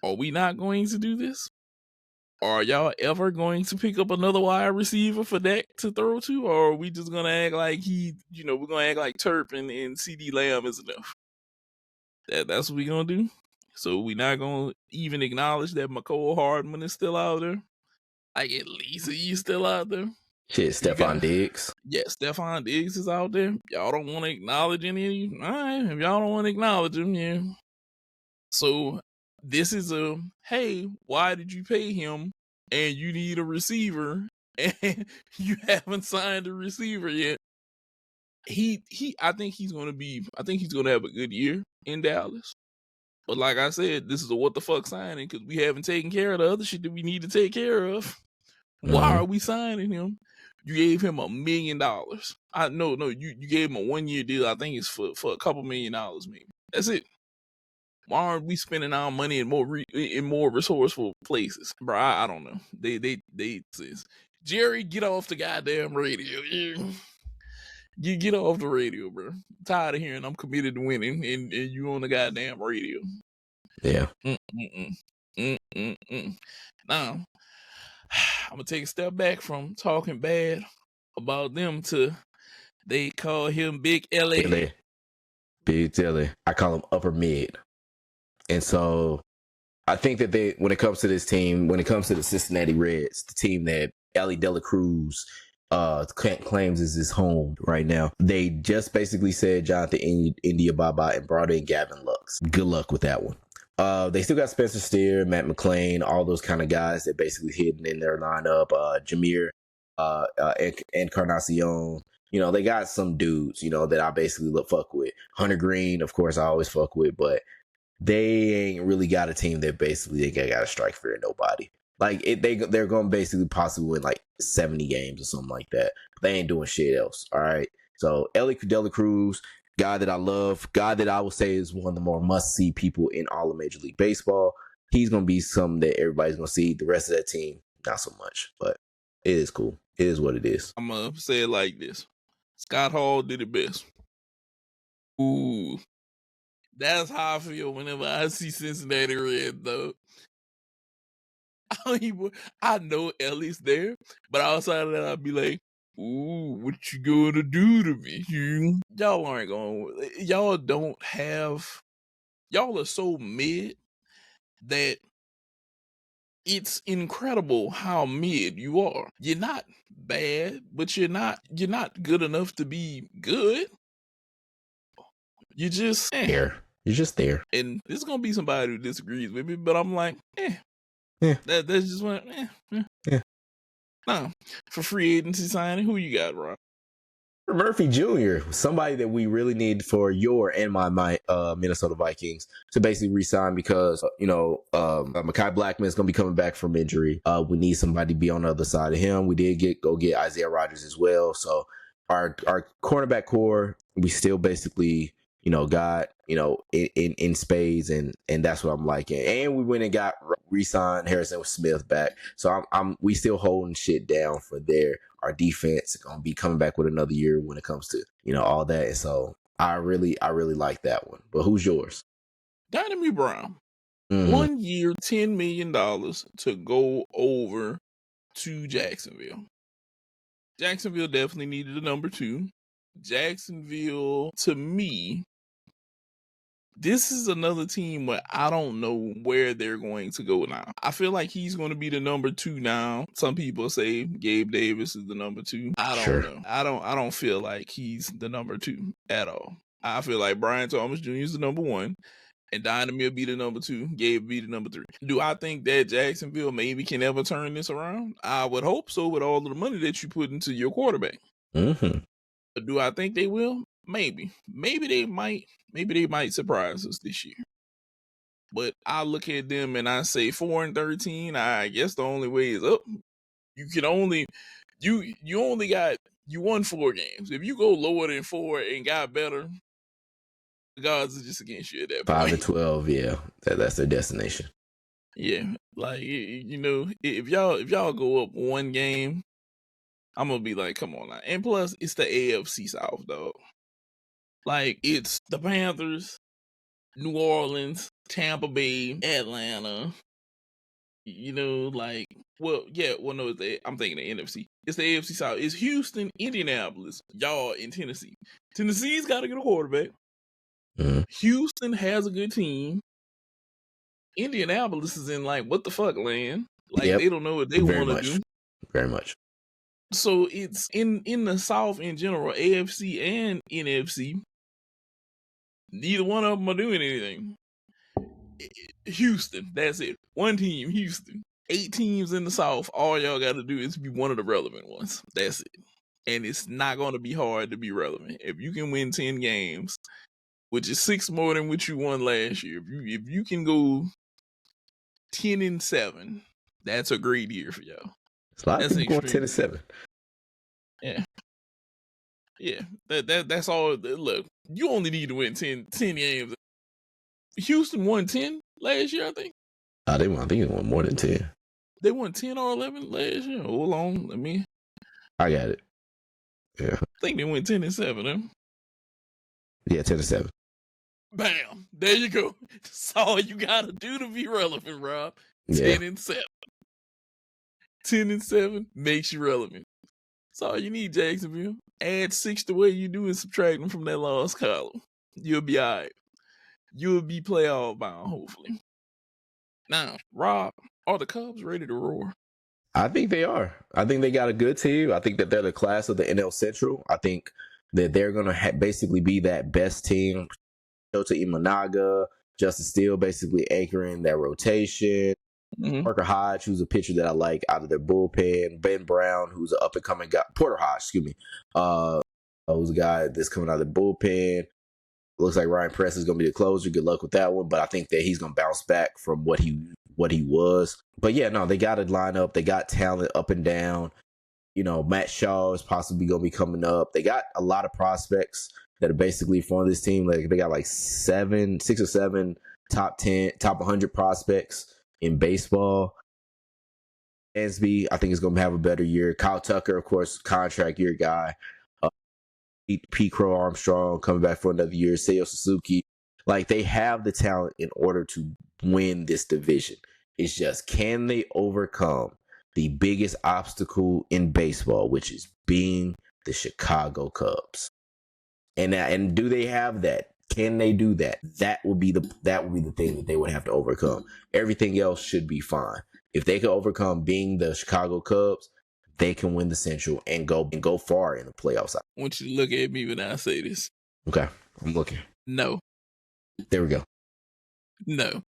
Are we not going to do this? Are y'all ever going to pick up another wide receiver for Dak to throw to, or are we just gonna act like we're gonna act like Turpin and CD Lamb is enough? That's what we gonna do. So we not gonna even acknowledge that McCole Hardman is still out there. Like, at least he's still out there. Shit, Stephon Diggs. Yeah, Stephon Diggs is out there. Y'all don't want to acknowledge any of you? All right, if y'all don't want to acknowledge him, yeah. So this is hey, why did you pay him and you need a receiver and you haven't signed a receiver yet? I think he's gonna have a good year in Dallas. But like I said, this is a what the fuck signing because we haven't taken care of the other shit that we need to take care of. Why are we signing him? You gave him $1 million. You gave him a 1-year deal. I think it's for a couple $1 million maybe. That's it. Why aren't we spending our money in more resourceful places, bro? I don't know. They Jerry, get off the goddamn radio. You get off the radio, bro. I'm tired of hearing I'm committed to winning and you on the goddamn radio. Yeah. Now, I'm gonna take a step back from talking bad about them to they call him Big Ellie. Big Ellie. I call him upper mid. And so I think that when it comes to this team, when it comes to the Cincinnati Reds, the team that Ellie De La Cruz claims is his home right now, they just basically said Jonathan India bye-bye and brought in Gavin Lux. Good luck with that one. They still got Spencer Steer, Matt McClain, all those kind of guys that basically hidden in their lineup. Jameer Encarnacion. They got some dudes, that I basically fuck with. Hunter Green, of course, I always fuck with, but they ain't really got a team that basically they got to strike fear in nobody. Like they're going to basically possibly win like 70 games or something like that. They ain't doing shit else. All right. So Ellie De La Cruz, guy that I love, guy that I would say is one of the more must-see people in all of Major League Baseball. He's going to be something that everybody's going to see. The rest of that team, not so much. But it is cool. It is what it is. I'm going to say it like this. Scott Hall did it best. Ooh. That's how I feel whenever I see Cincinnati Reds, though. I know Ellie's there, but outside of that, I'd be like, ooh, what you gonna do to me? Y'all aren't going. Y'all don't have. Y'all are so mid that it's incredible how mid you are. You're not bad, but you're not good enough to be good. You're just there. You're just there. And there's gonna be somebody who disagrees with me, but I'm like, Yeah. That's just what. Yeah. Nah, for free agency signing, who you got, Rob? Murphy Jr., somebody that we really need for your and my Minnesota Vikings to basically re-sign because, Mekhi Blackman is going to be coming back from injury. We need somebody to be on the other side of him. We did go get Isaiah Rodgers as well. So our cornerback core, we still basically, got, in spades, and that's what I'm liking. And we went and got re-signed Harrison Smith back. So we still holding shit down for our defense gonna be coming back with another year when it comes to all that. And so I really like that one. But who's yours? Dynamite Brown. 1 year, $10 million to go over to Jacksonville. Jacksonville definitely needed a number 2. Jacksonville, to me, this is another team where I don't know where they're going to go now. I feel like he's going to be the number 2 now. Some people say Gabe Davis is the number 2. I don't know. I don't feel like he's the number 2 at all. I feel like Brian Thomas Jr. is the number 1. And Dynamite will be the number 2. Gabe will be the number 3. Do I think that Jacksonville maybe can ever turn this around? I would hope so with all of the money that you put into your quarterback. Mm-hmm. But do I think they will? Maybe. Maybe they might surprise us this year. But I look at them and I say 4-13. I guess the only way is up. You won 4 games. If you go lower than 4 and got better, the gods are just against you at that point. 5-12, yeah. That's their destination. Yeah. Like, if y'all go up 1 game, I'm gonna be like, come on now. And plus, it's the AFC South, dog. Like, it's the Panthers, New Orleans, Tampa Bay, Atlanta. Well, yeah, well, no, I'm thinking the NFC. It's the AFC South. It's Houston, Indianapolis, y'all, and Tennessee. Tennessee's got to get a quarterback. Mhm. Houston has a good team. Indianapolis is in like what the fuck land. Like Yep. they don't know what they Very want to much. do. Very much. So it's in the South in general, AFC and NFC. Neither one of them are doing anything. Houston, that's it. One team, Houston. 8 teams in the South. All y'all got to do is be one of the relevant ones. That's it. And it's not going to be hard to be relevant. If you can win 10 games, which is 6 more than what you won last year, if you can go 10-7, that's a great year for y'all. It's a lot of people going 10-7. Yeah. Yeah. That's all. Look, you only need to win 10 games. Houston won 10 last year, I think. I think they won more than 10. They won 10 or 11 last year. Hold on, I got it. Yeah. I think they went 10-7. Huh? Yeah, 10-7. Bam. There you go. That's all you gotta do to be relevant, Rob. Yeah. 10-7. 10-7 makes you relevant. That's all you need, Jacksonville. Add 6 the way you do and subtract them from that loss column. You'll be all right. You'll be playoff bound, hopefully. Now, Rob, are the Cubs ready to roar? I think they are. I think they got a good team. I think that they're the class of the NL Central. I think that they're going to basically be that best team. Shota Imanaga, Justin Steele basically anchoring that rotation. Mm-hmm. Parker Hodge, who's a pitcher that I like out of their bullpen. Ben Brown, who's an up-and-coming guy. Porter Hodge, excuse me. Who's a guy that's coming out of the bullpen. Looks like Ryan Press is going to be the closer. Good luck with that one. But I think that he's going to bounce back from what he was. But yeah, no, they got a lineup. They got talent up and down. You know, Matt Shaw is possibly going to be coming up. They got a lot of prospects that are basically for this team. Like they got like 6 or 7 top 10, top 100 prospects in baseball. Ansby, I think, is going to have a better year. Kyle Tucker, of course, contract year guy. Pete Crow Armstrong coming back for another year. Seiya Suzuki. Like, they have the talent in order to win this division. It's just, can they overcome the biggest obstacle in baseball, which is being the Chicago Cubs? And do they have that? Can they do that? That would be the thing that they would have to overcome. Everything else should be fine. If they can overcome being the Chicago Cubs, they can win the Central and go far in the playoffs. I want you to look at me when I say this. Okay, I'm looking. No. There we go. No.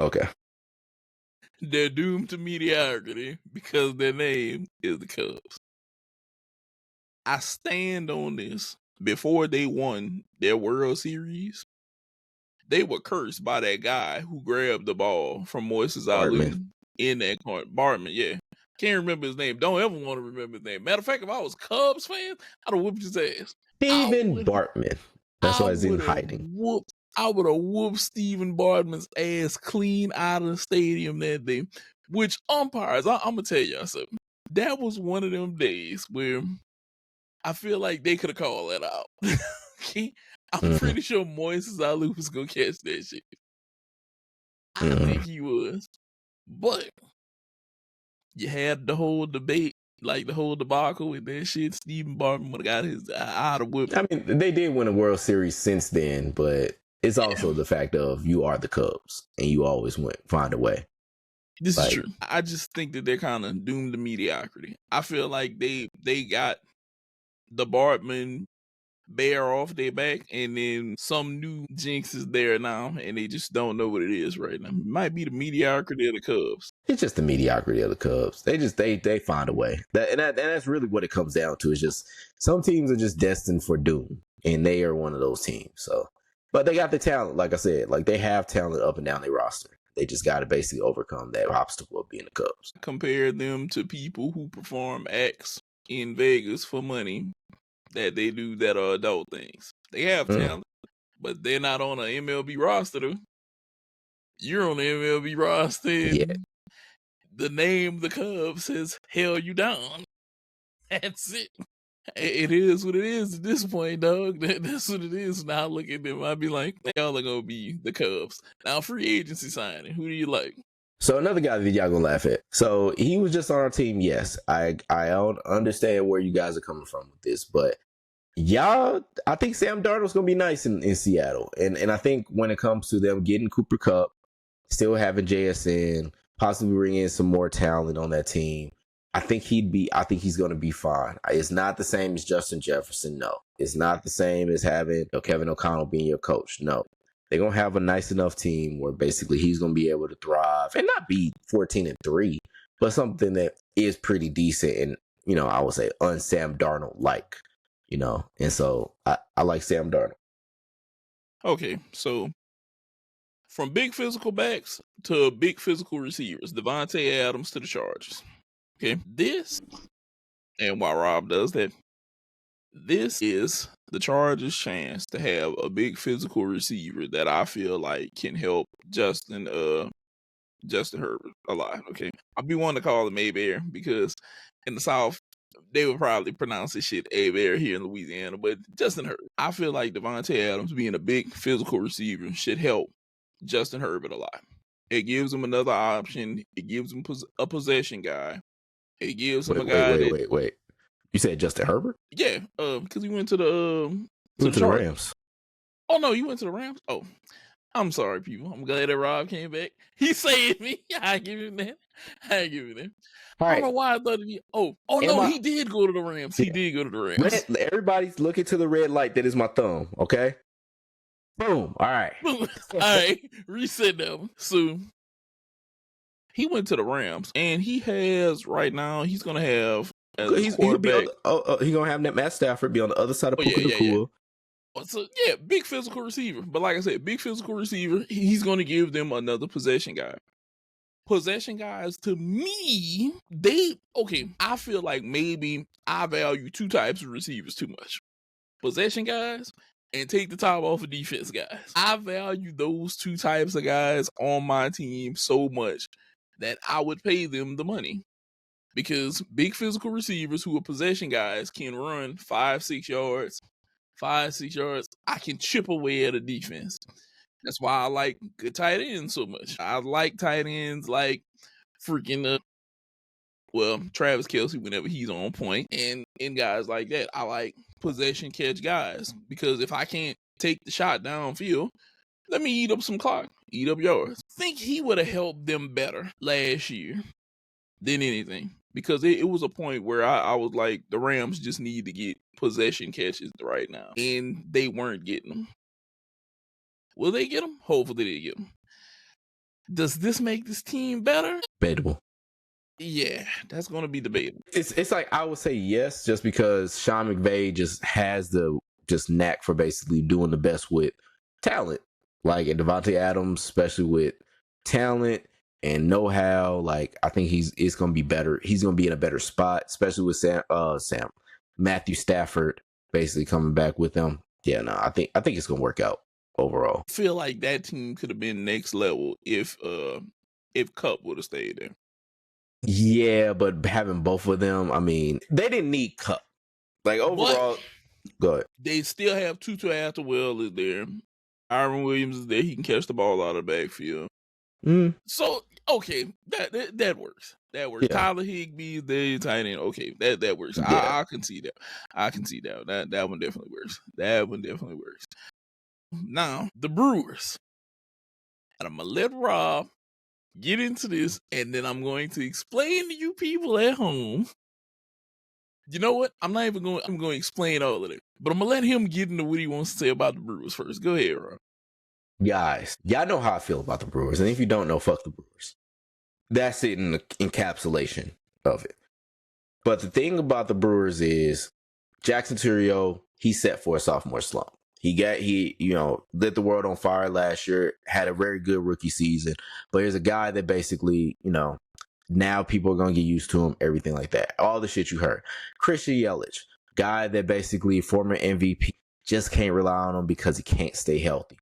Okay. They're doomed to mediocrity because their name is the Cubs. I stand on this. Before they won their World Series, they were cursed by that guy who grabbed the ball from Moises Alou in that corner. Bartman, yeah. Can't remember his name. Don't ever want to remember his name. Matter of fact, if I was Cubs fan, I'd have whooped his ass. Steven Bartman. That's why he's in hiding. I would have whooped Steven Bartman's ass clean out of the stadium that day. Which umpires, I'm going to tell y'all something. That was one of them days where I feel like they could have called that out. I'm pretty sure Moises Alou was going to catch that shit. I think he was. But you had the whole debate, like the whole debacle with that shit. Steven Bartman would have got his out of whip. I mean, they did win a World Series since then, but it's also the fact of you are the Cubs and you always find a way. This is true. I just think that they're kind of doomed to mediocrity. I feel like they got the Bartman bear off their back, and then some new jinx is there now, and they just don't know what it is right now. It might be the mediocrity of the Cubs. It's just the mediocrity of the Cubs. They find a way. That's really what it comes down to. It's just some teams are just destined for doom, and they are one of those teams. So, but they got the talent, like I said, like they have talent up and down their roster. They just got to basically overcome that obstacle of being the Cubs. Compare them to people who perform acts in Vegas for money that they do that are adult things. They have talent, but they're not on an MLB roster though. You're on the MLB roster. Yeah. The name the Cubs has held you down. That's it. It is what it is at this point, dog. That's what it is. Now I look at them, I'd be like, y'all are going to be the Cubs. Now, free agency signing, who do you like? So another guy that y'all gonna laugh at. So he was just on our team. Yes, I don't understand where you guys are coming from with this, but y'all, I think Sam Darnold's gonna be nice in Seattle, and I think when it comes to them getting Cooper Kupp, still having JSN, possibly bringing in some more talent on that team, I think he's gonna be fine. It's not the same as Justin Jefferson. No, it's not the same as having Kevin O'Connell being your coach. No. They're going to have a nice enough team where basically he's going to be able to thrive and not be 14-3, but something that is pretty decent and, you know, I would say un-Sam Darnold-like, you know. And so I like Sam Darnold. Okay, so from big physical backs to big physical receivers, Devontae Adams to the Chargers. Okay, this, and while Rob does that, this is the Chargers' chance to have a big physical receiver that I feel like can help Justin Herbert a lot. Okay, I'll be one to call him A-Bear because in the South they would probably pronounce this shit A-Bear here in Louisiana, but Justin Herbert. I feel like Devontae Adams being a big physical receiver should help Justin Herbert a lot. It gives him another option. It gives him a possession guy. It gives him a guy. Wait. You said Justin Herbert? Yeah, because he went to the Rams. Oh no, you went to the Rams. Oh, I'm sorry, people. I'm glad that Rob came back. He saved me. I give him that. I don't know why I thought he. He did go to the Rams. He did go to the Rams. Everybody's looking to the red light that is my thumb. Okay. Boom. All right. All right. Reset them. So he went to the Rams, and he has right now. He's gonna have. He's gonna have that Matt Stafford be on the other side of Puka Nacua. So yeah, big physical receiver. But like I said, big physical receiver. He's gonna give them another possession guy. Possession guys, to me, I feel like maybe I value two types of receivers too much. Possession guys and take the top off of defense guys. I value those two types of guys on my team so much that I would pay them the money. Because big physical receivers who are possession guys can run 5-6 yards. I can chip away at a defense. That's why I like good tight ends so much. I like tight ends like freaking Travis Kelce whenever he's on point, and guys like that. I like possession catch guys because if I can't take the shot downfield, let me eat up some clock, eat up yards. I think he would have helped them better last year than anything. Because it was a point where I was like, the Rams just need to get possession catches right now. And they weren't getting them. Will they get them? Hopefully they get them. Does this make this team better? Debatable. Yeah, that's going to be debatable. It's like, I would say yes, just because Sean McVay just has the knack for basically doing the best with talent. Like Devontae Adams, especially with talent and know-how, like I think it's gonna be better. He's gonna be in a better spot, especially with Matthew Stafford basically coming back with him. Yeah, no, I think it's gonna work out overall. I feel like that team could have been next level if Kupp would have stayed there. Yeah, but having both of them, I mean, they didn't need Kupp. Like overall, go ahead. They still have Tutu Atwell is there. Iron Williams is there. He can catch the ball out of the backfield. So okay, that works. That works. Yeah. Tyler Higbee, the tight end. Okay, that works. Yeah. I can see that. That one definitely works. Now the Brewers, and I'm gonna let Rob get into this, and then I'm going to explain to you people at home. You know what? I'm going to explain all of it, but I'm gonna let him get into what he wants to say about the Brewers first. Go ahead, Rob. Guys, y'all know how I feel about the Brewers. And if you don't know, fuck the Brewers. That's it in the encapsulation of it. But the thing about the Brewers is Jackson Turrio, he's set for a sophomore slump. He lit the world on fire last year, had a very good rookie season. But here's a guy that basically, now people are going to get used to him, everything like that. All the shit you heard. Christian Yelich, guy that basically former MVP, just can't rely on him because he can't stay healthy.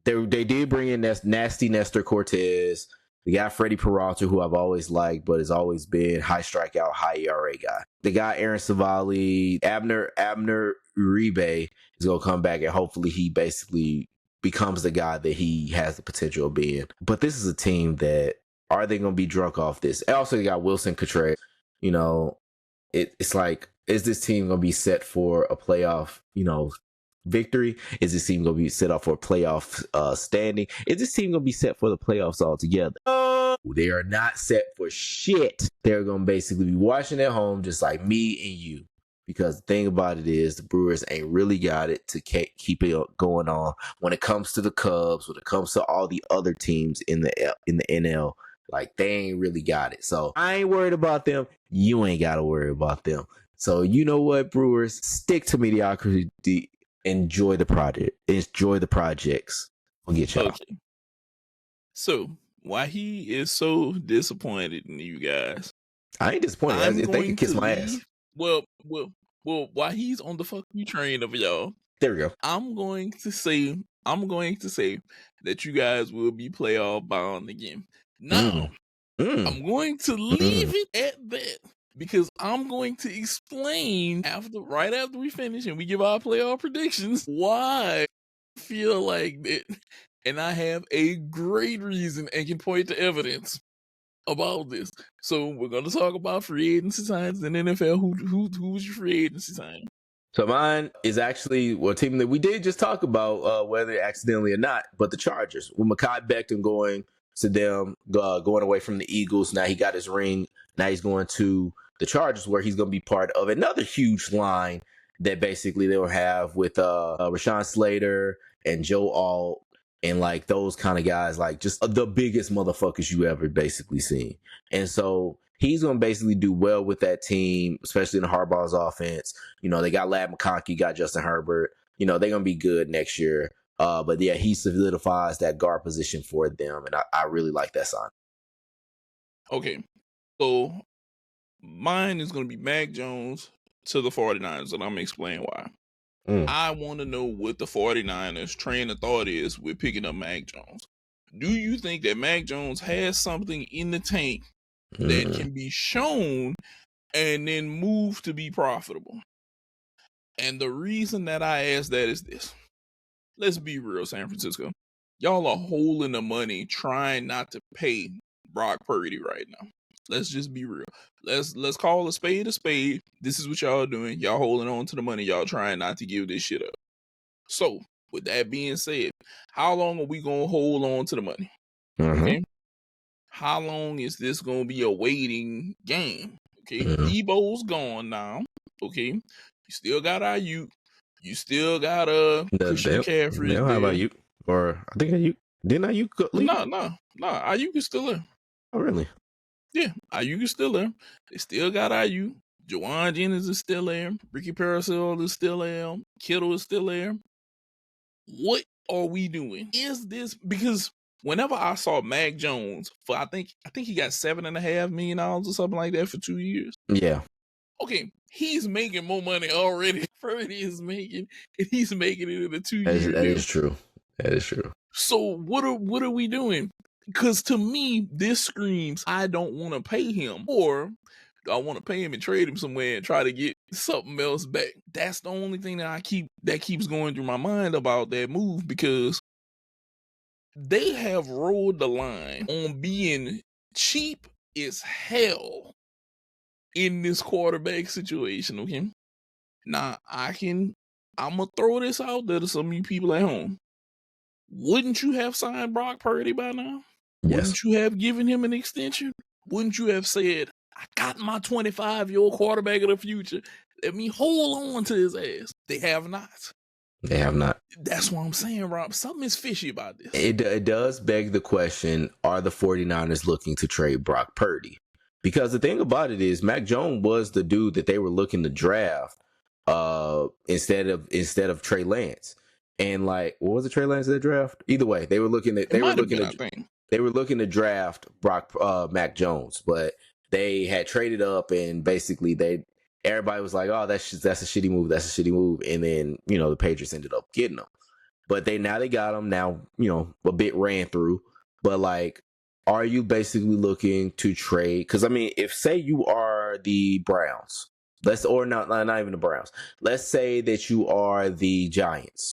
They did bring in nasty Nestor Cortez. They got Freddie Peralta, who I've always liked, but has always been high strikeout, high ERA guy. They got Aaron Savali. Abner Uribe is going to come back, and hopefully he basically becomes the guy that he has the potential of being. But this is a team that are they going to be drunk off this? And also, you got Wilson Contreras. You know, it's like, is this team going to be set for a playoff, victory? Is this team going to be set up for a playoff standing? Is this team going to be set for the playoffs altogether? They are not set for shit. They're going to basically be watching at home just like me and you. Because the thing about it is the Brewers ain't really got it to keep it going on when it comes to the Cubs, when it comes to all the other teams in the NL. Like, they ain't really got it. So I ain't worried about them. You ain't got to worry about them. So you know what, Brewers? Stick to mediocrity. Enjoy the project. Enjoy the projects. We'll get y'all. Okay. So why he is so disappointed in you guys? I ain't disappointed. I think he kissed my ass. Well, while he's on the fuck you train of y'all, there we go. I'm going to say that you guys will be playoff bound again. Now, I'm going to leave it at that because I'm going to explain right after we finish and we give our playoff predictions why I feel like that, and I have a great reason and can point to evidence about this. So we're going to talk about free agency signings in the NFL. Who was your free agency signing? So mine is actually a team that we did just talk about, whether accidentally or not, but the Chargers. With Mekhi Becton going to them, going away from the Eagles. Now he got his ring. Now he's going to the Chargers, where he's going to be part of another huge line that basically they will have with Rashawn Slater and Joe Alt. And like those kind of guys, like just the biggest motherfuckers you ever basically seen. And so he's going to basically do well with that team, especially in the Harbaugh's offense. They got Ladd McConkey, got Justin Herbert. They're going to be good next year. But yeah, he solidifies that guard position for them. And I really like that sign. Okay. So mine is going to be Mac Jones to the 49ers, and I'm going to explain why. I want to know what the 49ers train of thought is with picking up Mac Jones. Do you think that Mac Jones has something in the tank that can be shown and then move to be profitable? And the reason that I ask that is this. Let's be real, San Francisco. Y'all are holding the money trying not to pay Brock Purdy right now. Let's just be real. Let's call a spade a spade. This is what y'all doing. Y'all holding on to the money. Y'all trying not to give this shit up. So, with that being said, how long are we going to hold on to the money? Okay. How long is this going to be a waiting game? Okay. Debo's gone now. Okay. You still got Ayuk. You still got Christian McCaffrey. They don't have Ayuk. Or I think Ayuk. Didn't Ayuk leave? No. Ayuk is still there. Oh, really? Yeah, Ayuk is still there. They still got Ayuk. Juwan Jennings is still there. Ricky Parasol is still there. Kittle is still there. What are we doing? Is this because whenever I saw Mac Jones for I think he got $7.5 million or something like that for 2 years. Yeah. Okay, he's making more money already. Purdy is making, and he's making it in a 2 year. That is true. That is true. So what are we doing? Because to me, this screams, I don't want to pay him, or I want to pay him and trade him somewhere and try to get something else back. That's the only thing that keeps going through my mind about that move, because they have rolled the line on being cheap as hell in this quarterback situation. Okay, now I'm gonna throw this out there to some of you people at home. Wouldn't you have signed Brock Purdy by now? Yes. Wouldn't you have given him an extension? Wouldn't you have said, I got my 25-year-old quarterback of the future. Let me hold on to his ass. They have not. They have not. That's what I'm saying, Rob. Something is fishy about this. It does beg the question, are the 49ers looking to trade Brock Purdy? Because the thing about it is Mac Jones was the dude that they were looking to draft instead of Trey Lance. And like, what was it, Trey Lance that draft? Either way, they were looking to draft Mac Jones, but they had traded up, and basically everybody was like, "Oh, that's a shitty move. That's a shitty move." And then the Patriots ended up getting them, but they got him. Now a bit ran through, but like, are you basically looking to trade? Because I mean, if say you are the Browns, not even the Browns. Let's say that you are the Giants.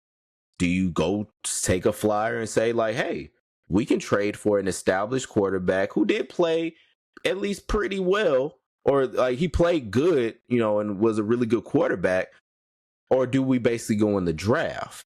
Do you go take a flyer and say like, hey, we can trade for an established quarterback who did play at least pretty well, or like he played good, and was a really good quarterback. Or do we basically go in the draft,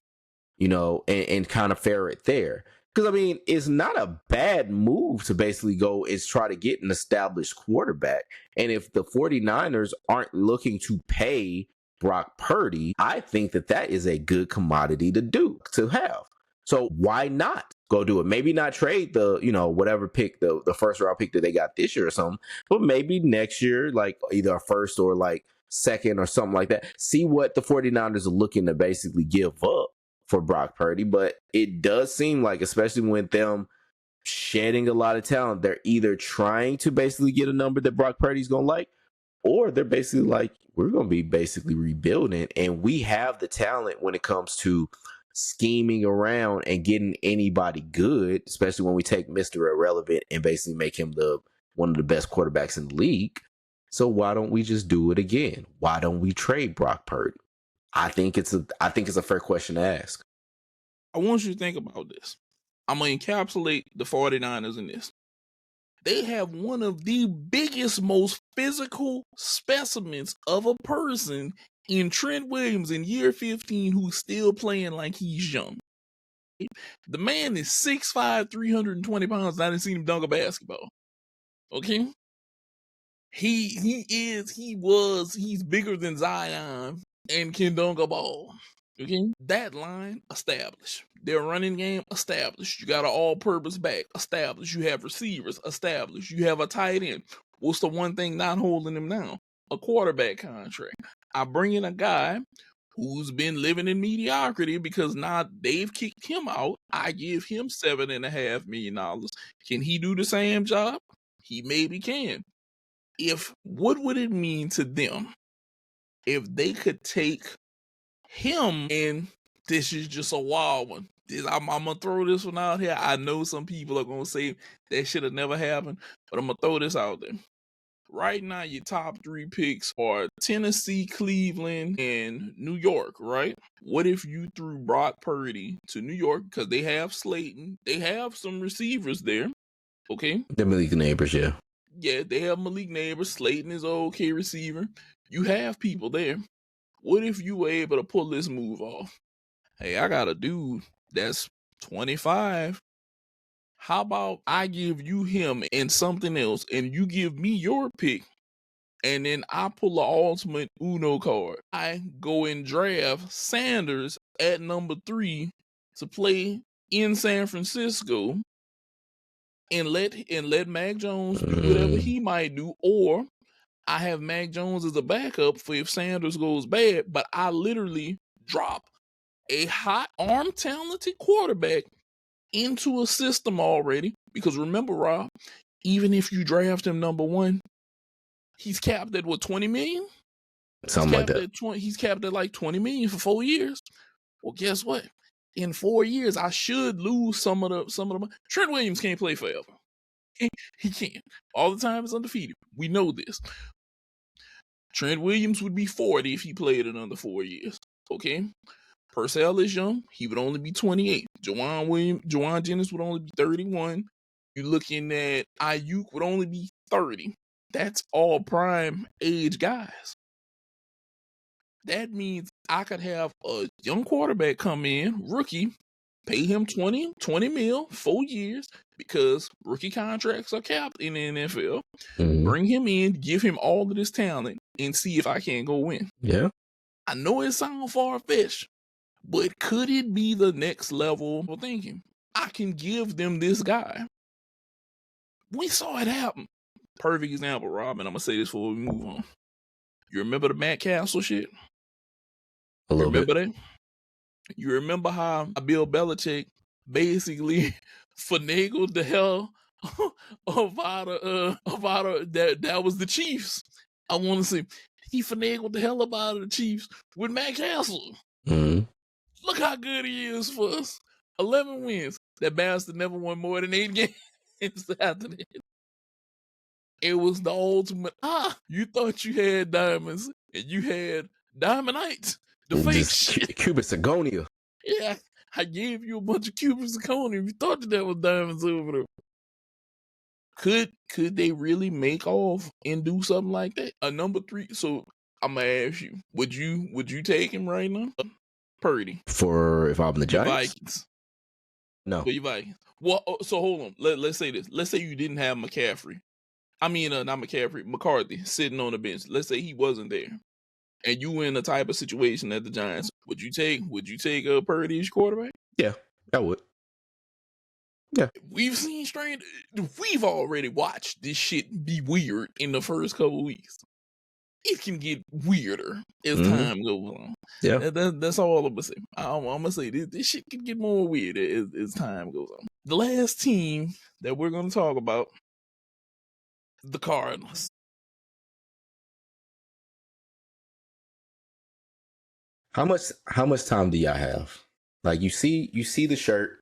and kind of ferret there? Because, I mean, it's not a bad move to basically go is try to get an established quarterback. And if the 49ers aren't looking to pay Brock Purdy, I think that is a good commodity to have. So why not go do it? Maybe not trade the, whatever pick, the first round pick that they got this year or something, but maybe next year, like either a first or like second or something like that. See what the 49ers are looking to basically give up for Brock Purdy. But it does seem like, especially with them shedding a lot of talent, they're either trying to basically get a number that Brock Purdy's going to like, or they're basically like, we're going to be basically rebuilding, and we have the talent when it comes to scheming around and getting anybody good, especially when we take Mr. Irrelevant and basically make him one of the best quarterbacks in the league. So why don't we just do it again? Why don't we trade Brock Purdy? I think it's a fair question to ask. I want you to think about this. I'm going to encapsulate the 49ers in this. They have one of the biggest, most physical specimens of a person in Trent Williams in year 15, who's still playing like he's young. The man is 6'5", 320 pounds. I didn't see him dunk a basketball. Okay? He's bigger than Zion and can dunk a ball. Okay? That line, established. Their running game, established. You got an all-purpose back, established. You have receivers, established. You have a tight end. What's the one thing not holding him down? A quarterback contract. I bring in a guy who's been living in mediocrity because now they've kicked him out. I give him $7.5 million. Can he do the same job? He maybe can. What would it mean to them if they could take him, and this is just a wild one. I'm going to throw this one out here. I know some people are going to say that should have never happened, but I'm going to throw this out there. Right now, your top 3 picks are Tennessee, Cleveland, and New York, right? What if you threw Brock Purdy to New York? Because they have Slayton. They have some receivers there, okay? The Malik Neighbors, yeah. Yeah, they have Malik Neighbors. Slayton is an okay receiver. You have people there. What if you were able to pull this move off? Hey, I got a dude that's 25. How about I give you him and something else, and you give me your pick, and then I pull the ultimate Uno card. I go and draft Sanders at number 3 to play in San Francisco, and let Mac Jones do whatever he might do, or I have Mac Jones as a backup for if Sanders goes bad, but I literally drop a hot, arm-talented quarterback into a system already. Because remember, Rob, even if you draft him number 1, he's capped at what, 20 million? Something like that. He's capped at like 20 million for 4 years. Well, guess what? In 4 years, I should lose some of the money. Trent Williams can't play forever. He can't. All the time is undefeated. We know this. Trent Williams would be 40 if he played another 4 years. Okay? Purcell is young. He would only be 28. Juwan Jennings would only be 31. You're looking at Ayuk would only be 30. That's all prime age guys. That means I could have a young quarterback come in, rookie, pay him 20 mil, 4 years, because rookie contracts are capped in the NFL. Mm-hmm. Bring him in, give him all of this talent, and see if I can't go win. Yeah. I know it sounds far-fetched, but could it be the next level of thinking? I can give them this guy. We saw it happen. Perfect example, Rob, and I'm going to say this before we move on. You remember the Matt Castle shit? A little bit. That? You remember how Bill Belichick basically finagled the hell about that was the Chiefs. I want to say he finagled the hell about the Chiefs with Matt Castle. Mm-hmm. Look how good he is for us. 11 wins. That bastard never won more than 8 games after that. It was the ultimate. You thought you had diamonds and you had diamondites. The fake shit. Cubic Sigonia. Yeah. I gave you a bunch of Cubans to Coney if you thought that was diamonds over there. Could they really make off and do something like that? A number 3. So I'm gonna ask you, would you take him right now? Purdy. For if I'm the The Giants? Vikings. No. For your Vikings. Well, so hold on. Let's say this. Let's say you didn't have McCaffrey. I mean, not McCaffrey, McCarthy sitting on the bench. Let's say he wasn't there, and you were in the type of situation at the Giants. Would you take Purdy as quarterback? Yeah, I would. Yeah. We've seen strange. We've already watched this shit be weird in the first couple weeks. It can get weirder as time goes on. Yeah. That's all I'm gonna say. I'm gonna say this shit can get more weird as time goes on. The last team that we're gonna talk about, the Cardinals. How much time do y'all have? Like you see the shirt,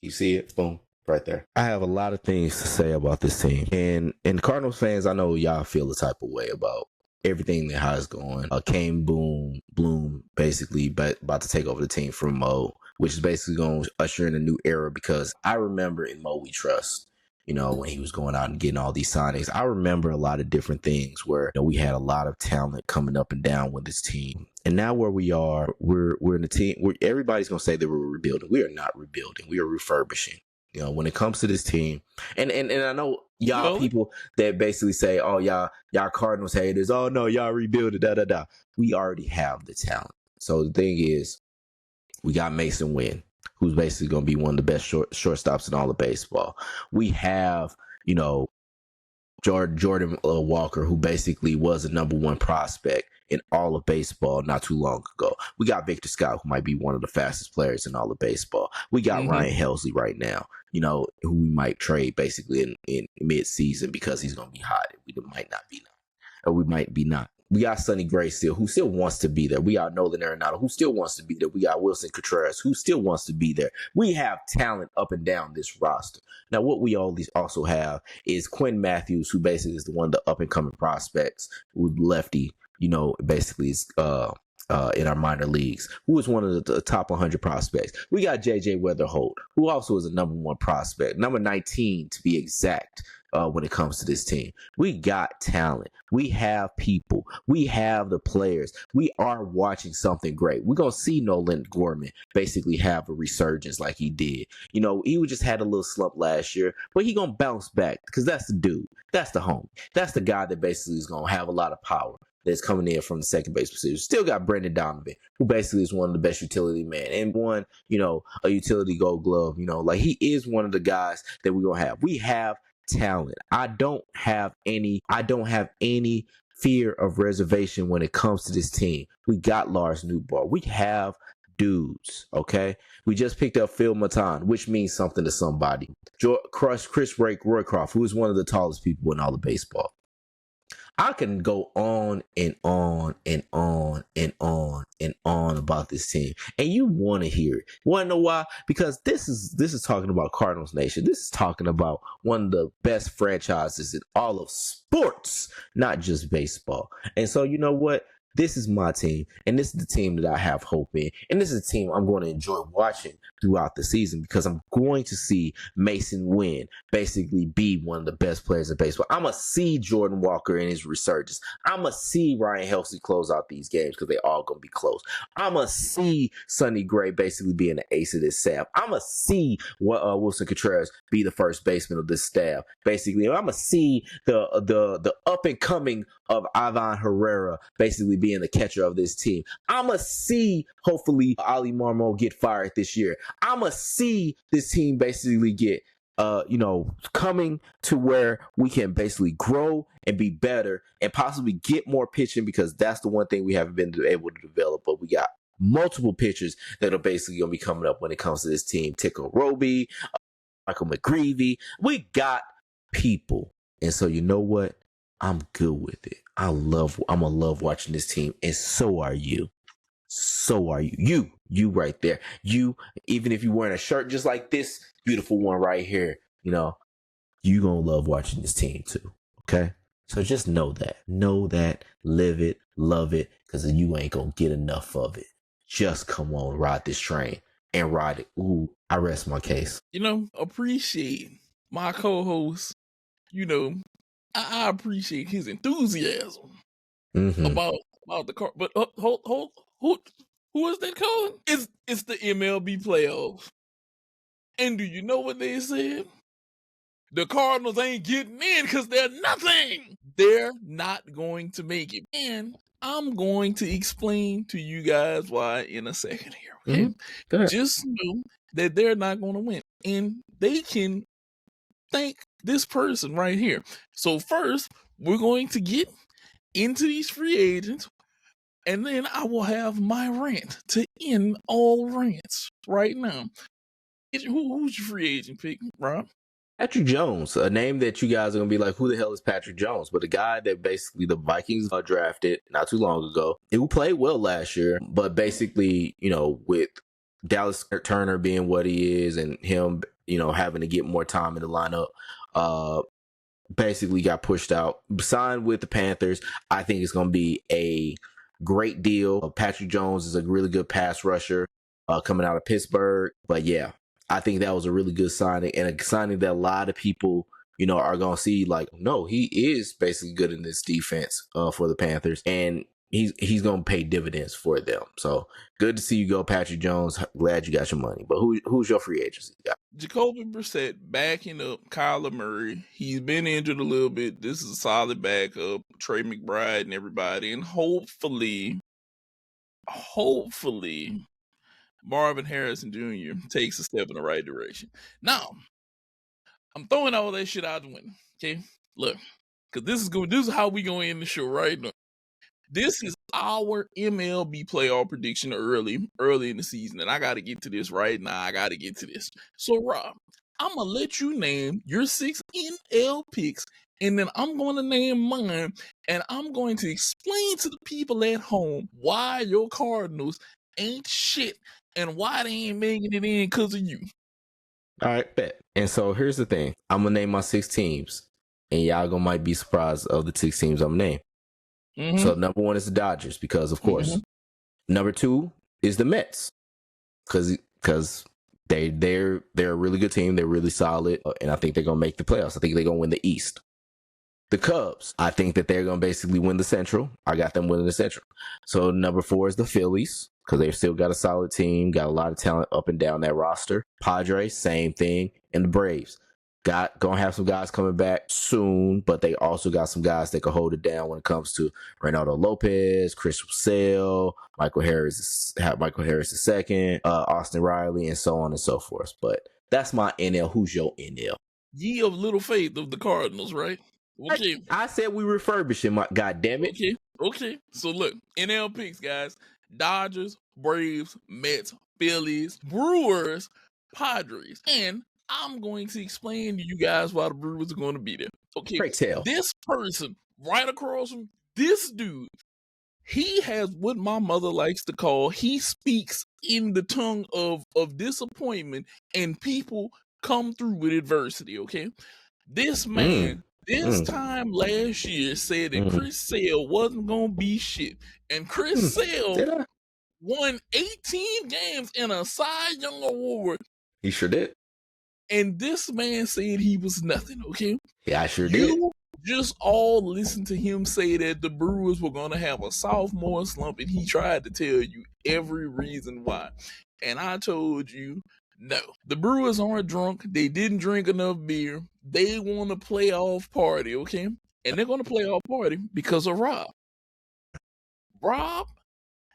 you see it, boom, right there. I have a lot of things to say about this team, and Cardinals fans, I know y'all feel the type of way about everything that how it's going. Kane Bloom basically about to take over the team from Mo, which is basically going to usher in a new era because I remember in Mo we trust. You know, when he was going out and getting all these signings, I remember a lot of different things where we had a lot of talent coming up and down with this team. And now where we are, we're in a team where everybody's going to say that we're rebuilding. We are not rebuilding. We are refurbishing. You know, when it comes to this team, and I know y'all people that basically say, oh, y'all Cardinals haters, oh, no, y'all rebuilding, da-da-da. We already have the talent. So the thing is, we got Mason Wynn, who's basically going to be one of the best shortstops in all of baseball. We have, Jordan Walker, who basically was a number 1 prospect in all of baseball not too long ago. We got Victor Scott, who might be one of the fastest players in all of baseball. We got Ryan Helsley right now, who we might trade basically in mid-season because he's going to be hot. We might not be, or we might be not. We got Sonny Gray still, who still wants to be there. We got Nolan Arenado, who still wants to be there. We got Wilson Contreras, who still wants to be there. We have talent up and down this roster. Now, what we also have is Quinn Matthews, who basically is one of the up-and-coming prospects, who's lefty, basically is in our minor leagues, who is one of the top 100 prospects. We got J.J. Weatherholt, who also is a number 1 prospect, number 19 to be exact. When it comes to this team, we got talent. We have people. We have the players. We are watching something great. We're going to see Nolan Gorman basically have a resurgence like he did. He just had a little slump last year, but he going to bounce back because that's the dude. That's the homie. That's the guy that basically is going to have a lot of power that's coming in from the second base position. Still got Brendan Donovan, who basically is one of the best utility men and won, a utility gold glove. Like he is one of the guys that we're going to have. We have talent. I don't have any fear of reservation when it comes to this team. We got Lars Newbar. We have dudes, okay? We just picked up Phil Matan, which means something to somebody. Chris Roycroft, who is one of the tallest people in all of baseball. I can go on and on and on and on and on about this team, and you want to hear it. Want to know why? Because this is talking about Cardinals Nation. This is talking about one of the best franchises in all of sports, not just baseball. And so, you know what? This is my team, and this is the team that I have hope in, and this is a team I'm going to enjoy watching throughout the season because I'm going to see Mason Wynn basically be one of the best players in baseball. I'm going to see Jordan Walker in his resurgence. I'm going to see Ryan Helsley close out these games because they all going to be close. I'm going to see Sonny Gray basically being the ace of this staff. I'm going to see Wilson Contreras be the first baseman of this staff. Basically, I'm going to see the up and coming of Ivan Herrera basically being the catcher of this team. I'm going to see, hopefully, Ali Marmol get fired this year. I'm going to see this team basically get, coming to where we can basically grow and be better and possibly get more pitching because that's the one thing we haven't been able to develop. But we got multiple pitchers that are basically going to be coming up when it comes to this team. Tico Roby, Michael McGreevy. We got people. And so you know what? I'm good with it. I'm gonna love watching this team, and so are you. So are you. You right there. You, even if you're wearing a shirt just like this beautiful one right here, you gonna love watching this team too. Okay? So just know that, live it, love it, because you ain't gonna get enough of it. Just come on, ride this train. and ride it. Ooh, I rest my case. Appreciate my co-host. I appreciate his enthusiasm about the car. But hold, who is that calling? It's the MLB playoffs. And do you know what they said? The Cardinals ain't getting in because they're nothing. They're not going to make it. And I'm going to explain to you guys why in a second here, okay? Just know that they're not going to win. And they can thank this person right here. So first, we're going to get into these free agents, and then I will have my rant to end all rants right now. Who's your free agent pick, Rob? Patrick Jones, a name that you guys are going to be like, who the hell is Patrick Jones? But a guy that basically the Vikings drafted not too long ago, who played well last year, but basically, with Dallas Turner being what he is and him, having to get more time in the lineup, basically got pushed out. Signed with the Panthers. I think it's going to be a great deal. Patrick Jones is a really good pass rusher coming out of Pittsburgh. But yeah, I think that was a really good signing, and a signing that a lot of people, are going to see like, no, he is basically good in this defense for the Panthers, and he's going to pay dividends for them. So good to see you go, Patrick Jones. Glad you got your money. But who's your free agency guy? Jacoby Brissett backing up Kyler Murray. He's been injured a little bit. This is a solid backup. Trey McBride and everybody. And hopefully, Marvin Harrison Jr. takes a step in the right direction. Now, I'm throwing all that shit out the window. Okay? Look, because this is how we going to end the show right now. This is our MLB playoff prediction early in the season, and I got to get to this right now. So, Rob, I'm going to let you name your 6 NL picks, and then I'm going to name mine, and I'm going to explain to the people at home why your Cardinals ain't shit and why they ain't making it in because of you. All right, bet. And so here's the thing. I'm going to name my 6 teams, and y'all might be surprised of the 6 teams I'm going to name. So number 1 is the Dodgers because, of course. Number 2 is the Mets because they're a really good team. They're really solid, and I think they're gonna make the playoffs. I think they're gonna win the East. The Cubs, I think that they're gonna basically win the Central. I got them winning the Central. So number 4 is the Phillies because they've still got a solid team, got a lot of talent up and down that roster. Padres, same thing, and the Braves. Gonna have some guys coming back soon, but they also got some guys that can hold it down when it comes to Reynaldo Lopez, Chris Sale, Michael Harris II, Austin Riley, and so on and so forth. But that's my NL. Who's your NL? Ye of little faith of the Cardinals, right? Okay. I said we refurbishing, my goddamn it. Okay. So look, NL picks, guys: Dodgers, Braves, Mets, Phillies, Brewers, Padres, and I'm going to explain to you guys why the Brewers are going to be there. Okay, great tell. This person right across from this dude, he has what my mother likes to call, he speaks in the tongue of disappointment, and people come through with adversity, okay? This man, time last year said that Chris Sale wasn't going to be shit. And Chris Sale won 18 games and a Cy Young Award. He sure did. And this man said he was nothing, okay? Yeah, I sure did. You just all listened to him say that the Brewers were going to have a sophomore slump, and he tried to tell you every reason why. And I told you, no. The Brewers aren't drunk. They didn't drink enough beer. They want a playoff party, okay? And they're going to playoff party because of Rob. Rob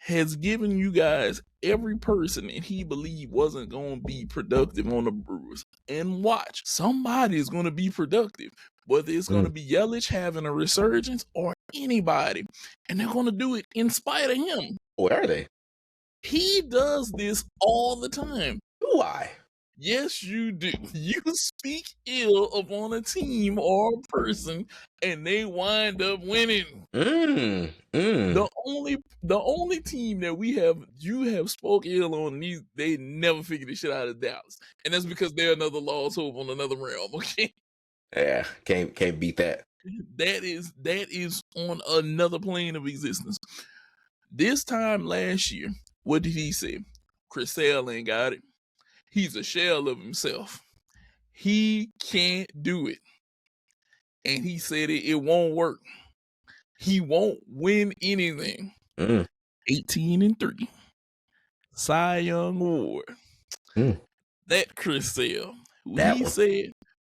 has given you guys every person that he believed wasn't going to be productive on the Brewers. And watch, somebody's going to be productive. Whether it's going to be Yelich having a resurgence or anybody. And they're going to do it in spite of him. Where are they? He does this all the time. Why? Yes, you do. You speak ill upon a team or a person, and they wind up winning. The only team that you have spoke ill on, they never figured this shit out of Dallas, and that's because they're another lost hope on another realm. Okay. Yeah, can't beat that. That is on another plane of existence. This time last year, what did he say? Chris Sale ain't got it. He's a shell of himself. He can't do it. And he said it won't work. He won't win anything. 18-3. Cy Young Award. That Chris Sale, who he said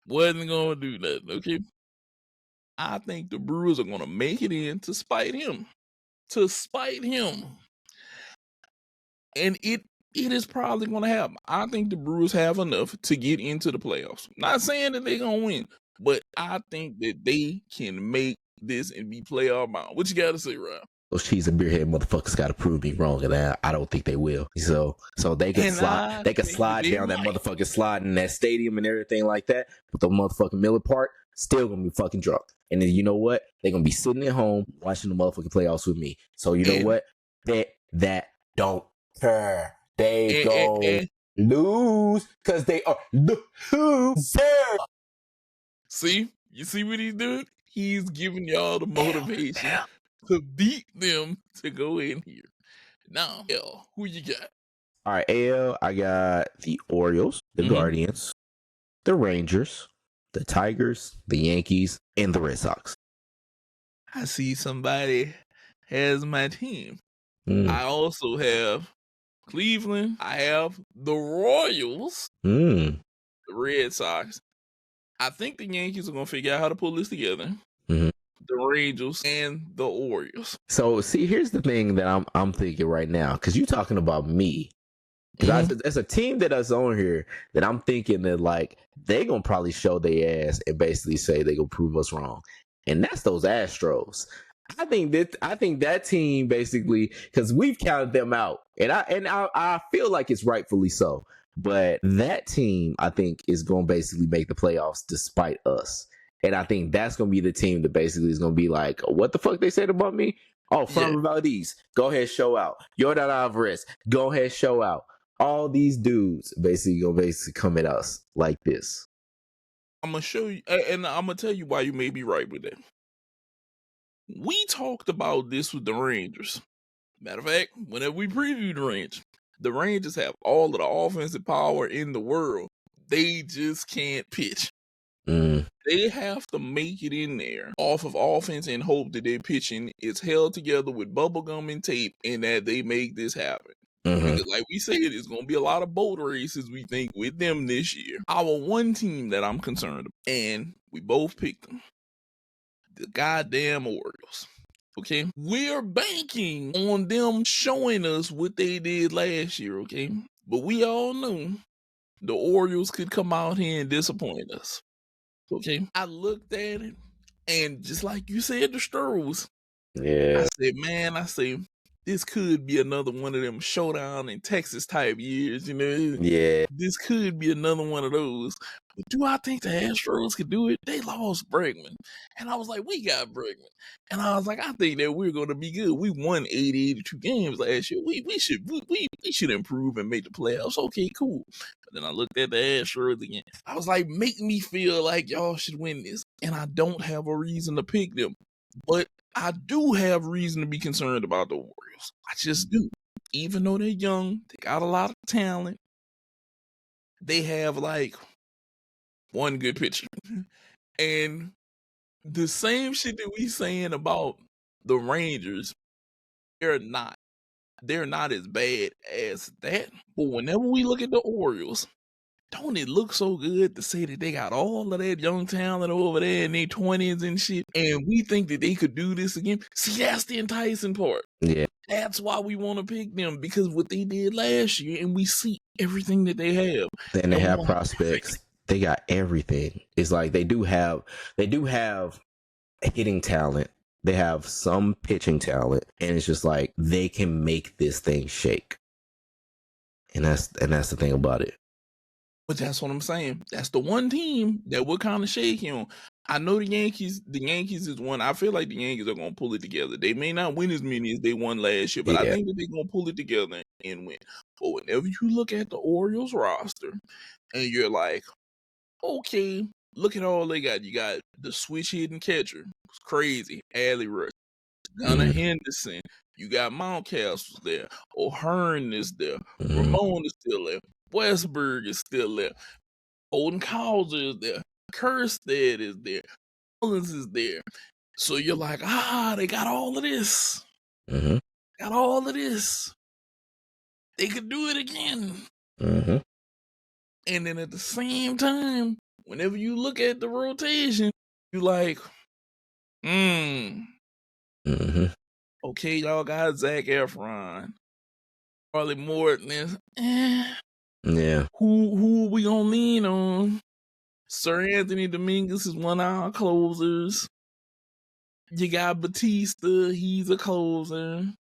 wasn't going to do nothing, okay? I think the Brewers are going to make it in to spite him. And it is probably going to happen. I think the Brewers have enough to get into the playoffs. Not saying that they're going to win, but I think that they can make this and be playoff bound. What you got to say, Rob? Those cheese and beer head motherfuckers got to prove me wrong, and I don't think they will. So they can slide. They can slide down that motherfucking slide in that stadium and everything like that. But the motherfucking Miller Park still gonna be fucking drunk. And then you know what? They're gonna be sitting at home watching the motherfucking playoffs with me. So you know what? That don't care. They go lose because they are losers. See, you see what he's doing? He's giving y'all the motivation to beat them to go in here. Now, L, who you got? All right, AL, I got the Orioles, the Guardians, the Rangers, the Tigers, the Yankees, and the Red Sox. I see somebody has my team. I also have Cleveland. I have the Royals, the Red Sox. I think the Yankees are going to figure out how to pull this together. The Rangers and the Orioles. So, see, here's the thing that I'm thinking right now, because you're talking about me. Because there's a team that is on here that I'm thinking that, like, they going to probably show their ass and basically say they going to prove us wrong. And that's those Astros. I think that team basically, because we've counted them out, and I feel like it's rightfully so. But that team, I think, is going to basically make the playoffs despite us. And I think that's going to be the team that basically is going to be like, what the fuck they said about me? Oh, Framber Valdez, go ahead, show out. Yordan Alvarez, go ahead, show out. All these dudes basically going to come at us like this. I'm going to show you, and I'm going to tell you why you may be right with that. We talked about this with the Rangers. Matter of fact, whenever we previewed the Rangers have all of the offensive power in the world. They just can't pitch. They have to make it in there off of offense and hope that their pitching is held together with bubblegum and tape and that they make this happen. Because like we said, it's going to be a lot of boat races, we think, with them this year. Our one team that I'm concerned about, and we both picked them, the goddamn Orioles. Okay? We're banking on them showing us what they did last year, okay? But we all know the Orioles could come out here and disappoint us. Okay? I looked at it, and just like you said, the Stros. Yeah. I said, this could be another one of them showdown in Texas type years, you know? Yeah. This could be another one of those. But do I think the Astros could do it? They lost Bregman. And I was like, we got Bregman. And I was like, I think that we're going to be good. We won 82 games last year. We should improve and make the playoffs. Okay, cool. But then I looked at the Astros again. I was like, make me feel like y'all should win this. And I don't have a reason to pick them. But I do have reason to be concerned about the Orioles. I just do. Even though they're young, they got a lot of talent. They have like one good pitcher. And the same shit that we saying about the Rangers, they're not as bad as that. But whenever we look at the Orioles, don't it look so good to say that they got all of that young talent over there in their 20s and shit, and we think that they could do this again? See, that's the enticing part. Yeah. That's why we want to pick them, because what they did last year, and we see everything that they have. And they have prospects. They got everything. It's like they do have hitting talent. They have some pitching talent, and it's just like they can make this thing shake. And that's the thing about it. But that's what I'm saying. That's the one team that we're kind of shaking on. I know the Yankees is one. I feel like the Yankees are going to pull it together. They may not win as many as they won last year, but I think that they're going to pull it together and win. But whenever you look at the Orioles roster and you're like, okay, look at all they got. You got the switch hitting catcher. It's crazy. Adley Rush. Gunnar Henderson. You got Mountcastle's there. O'Hearn is there. Mhm. Ramon is still there. Westberg is still there. Olden Cowser is there. Kerstead is there. Collins is there. So you're like, they got all of this. Mhm. Got all of this. They could do it again. Mhm. And then at the same time, whenever you look at the rotation, you like, Mhm. okay, y'all got Zach Efron. Probably Morton is, Yeah. who are we gonna lean on? Sir Anthony Dominguez is one of our closers. You got Batista, he's a closer.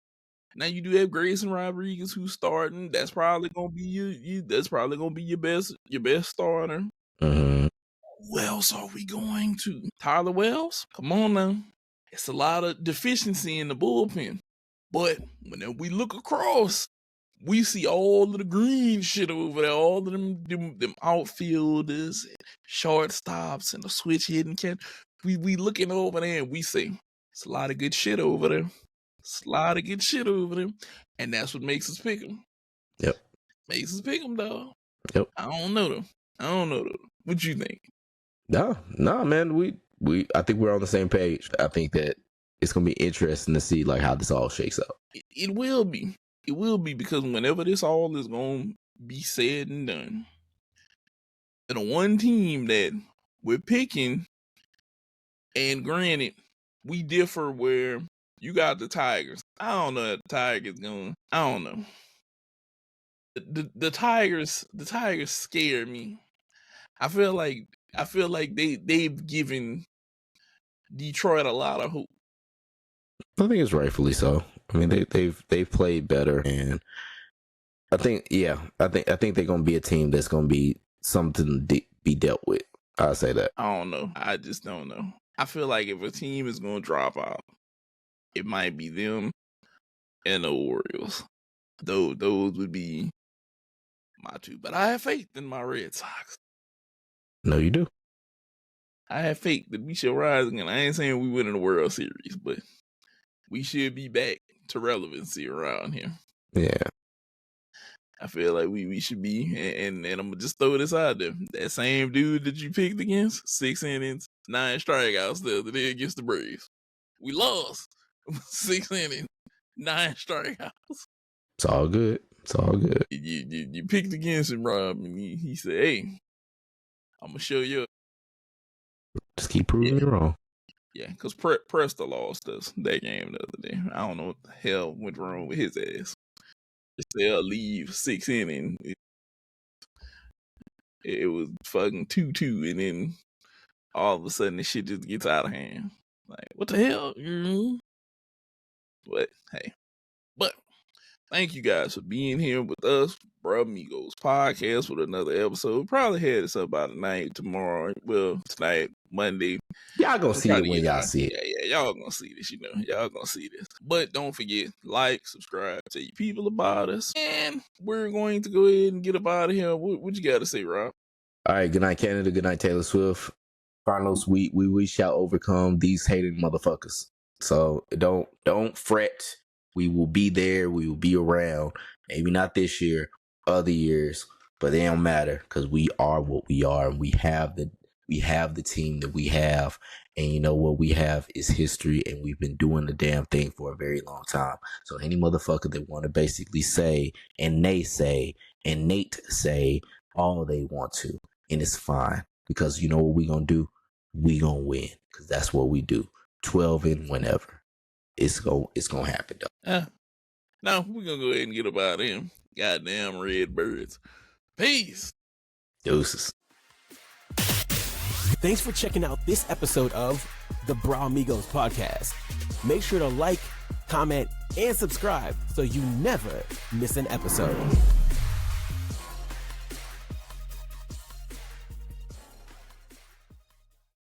Now you do have Grayson Rodriguez who's starting. That's probably gonna be your best starter. Mhm. Who else are we going to? Tyler Wells? Come on now. It's a lot of deficiency in the bullpen. But whenever we look across, we see all of the green shit over there, all of them outfielders, shortstops, and the switch hitting catch. We looking over there and we say, it's a lot of good shit over there. It's a lot of good shit over there. And that's what makes us pick them. Yep. Makes us pick them, dog. Yep. I don't know though. What you think? No, man. I think we're on the same page. I think that it's gonna be interesting to see like how this all shakes out. It will be. It will be, because whenever this all is gonna be said and done, the one team that we're picking, and granted, we differ where you got the Tigers. I don't know if the Tigers going. I don't know. The Tigers scare me. I feel like they've given Detroit a lot of hope. I think it's rightfully so. I mean, they've played better, and I think they're gonna be a team that's gonna be something to be dealt with. I'll say that. I don't know. I just don't know. I feel like if a team is gonna drop out, it might be them and the Orioles. Those would be my two. But I have faith in my Red Sox. No, you do. I have faith that we shall rise again. I ain't saying we win in the World Series, but we should be back to relevancy around here. Yeah. I feel like we should be, and I'm gonna just throw this out there. That same dude that you picked against, 6 innings, 9 strikeouts the other day against the Braves. We lost 6 innings, 9 strikeouts. It's all good. You picked against him, Rob, and he said, "Hey, I'm gonna show you." Just keep proving me wrong. Yeah, because Presta lost us that game the other day. I don't know what the hell went wrong with his ass. They'll leave 6 innings. It was fucking 2-2, and then all of a sudden the shit just gets out of hand. Like, what the hell? But hey, thank you guys for being here with us, Bro Amigos Podcast, with another episode. Probably had this up by tonight, tomorrow. Well, tonight, Monday. Y'all gonna see it when y'all see it. Yeah, y'all gonna see this, Y'all gonna see this. But don't forget, like, subscribe, tell your people about us. And we're going to go ahead and get up out of here. What you got to say, Rob? All right, good night, Canada. Good night, Taylor Swift. Cardinals, we shall overcome these hating motherfuckers. So don't fret. We will be there. We will be around. Maybe not this year, other years, but they don't matter because we are what we are, and we have the team that we have, and you know what we have is history, and we've been doing the damn thing for a very long time. So any motherfucker that want to basically say, and they say, and Nate say all they want to, and it's fine, because you know what we gonna do? We gonna win, because that's what we do. 12 and whenever. It's gonna happen though. Now we're gonna go ahead and get up out of here. Goddamn Redbirds. Peace. Deuces. Thanks for checking out this episode of the Bro Amigos Podcast. Make sure to like, comment, and subscribe so you never miss an episode.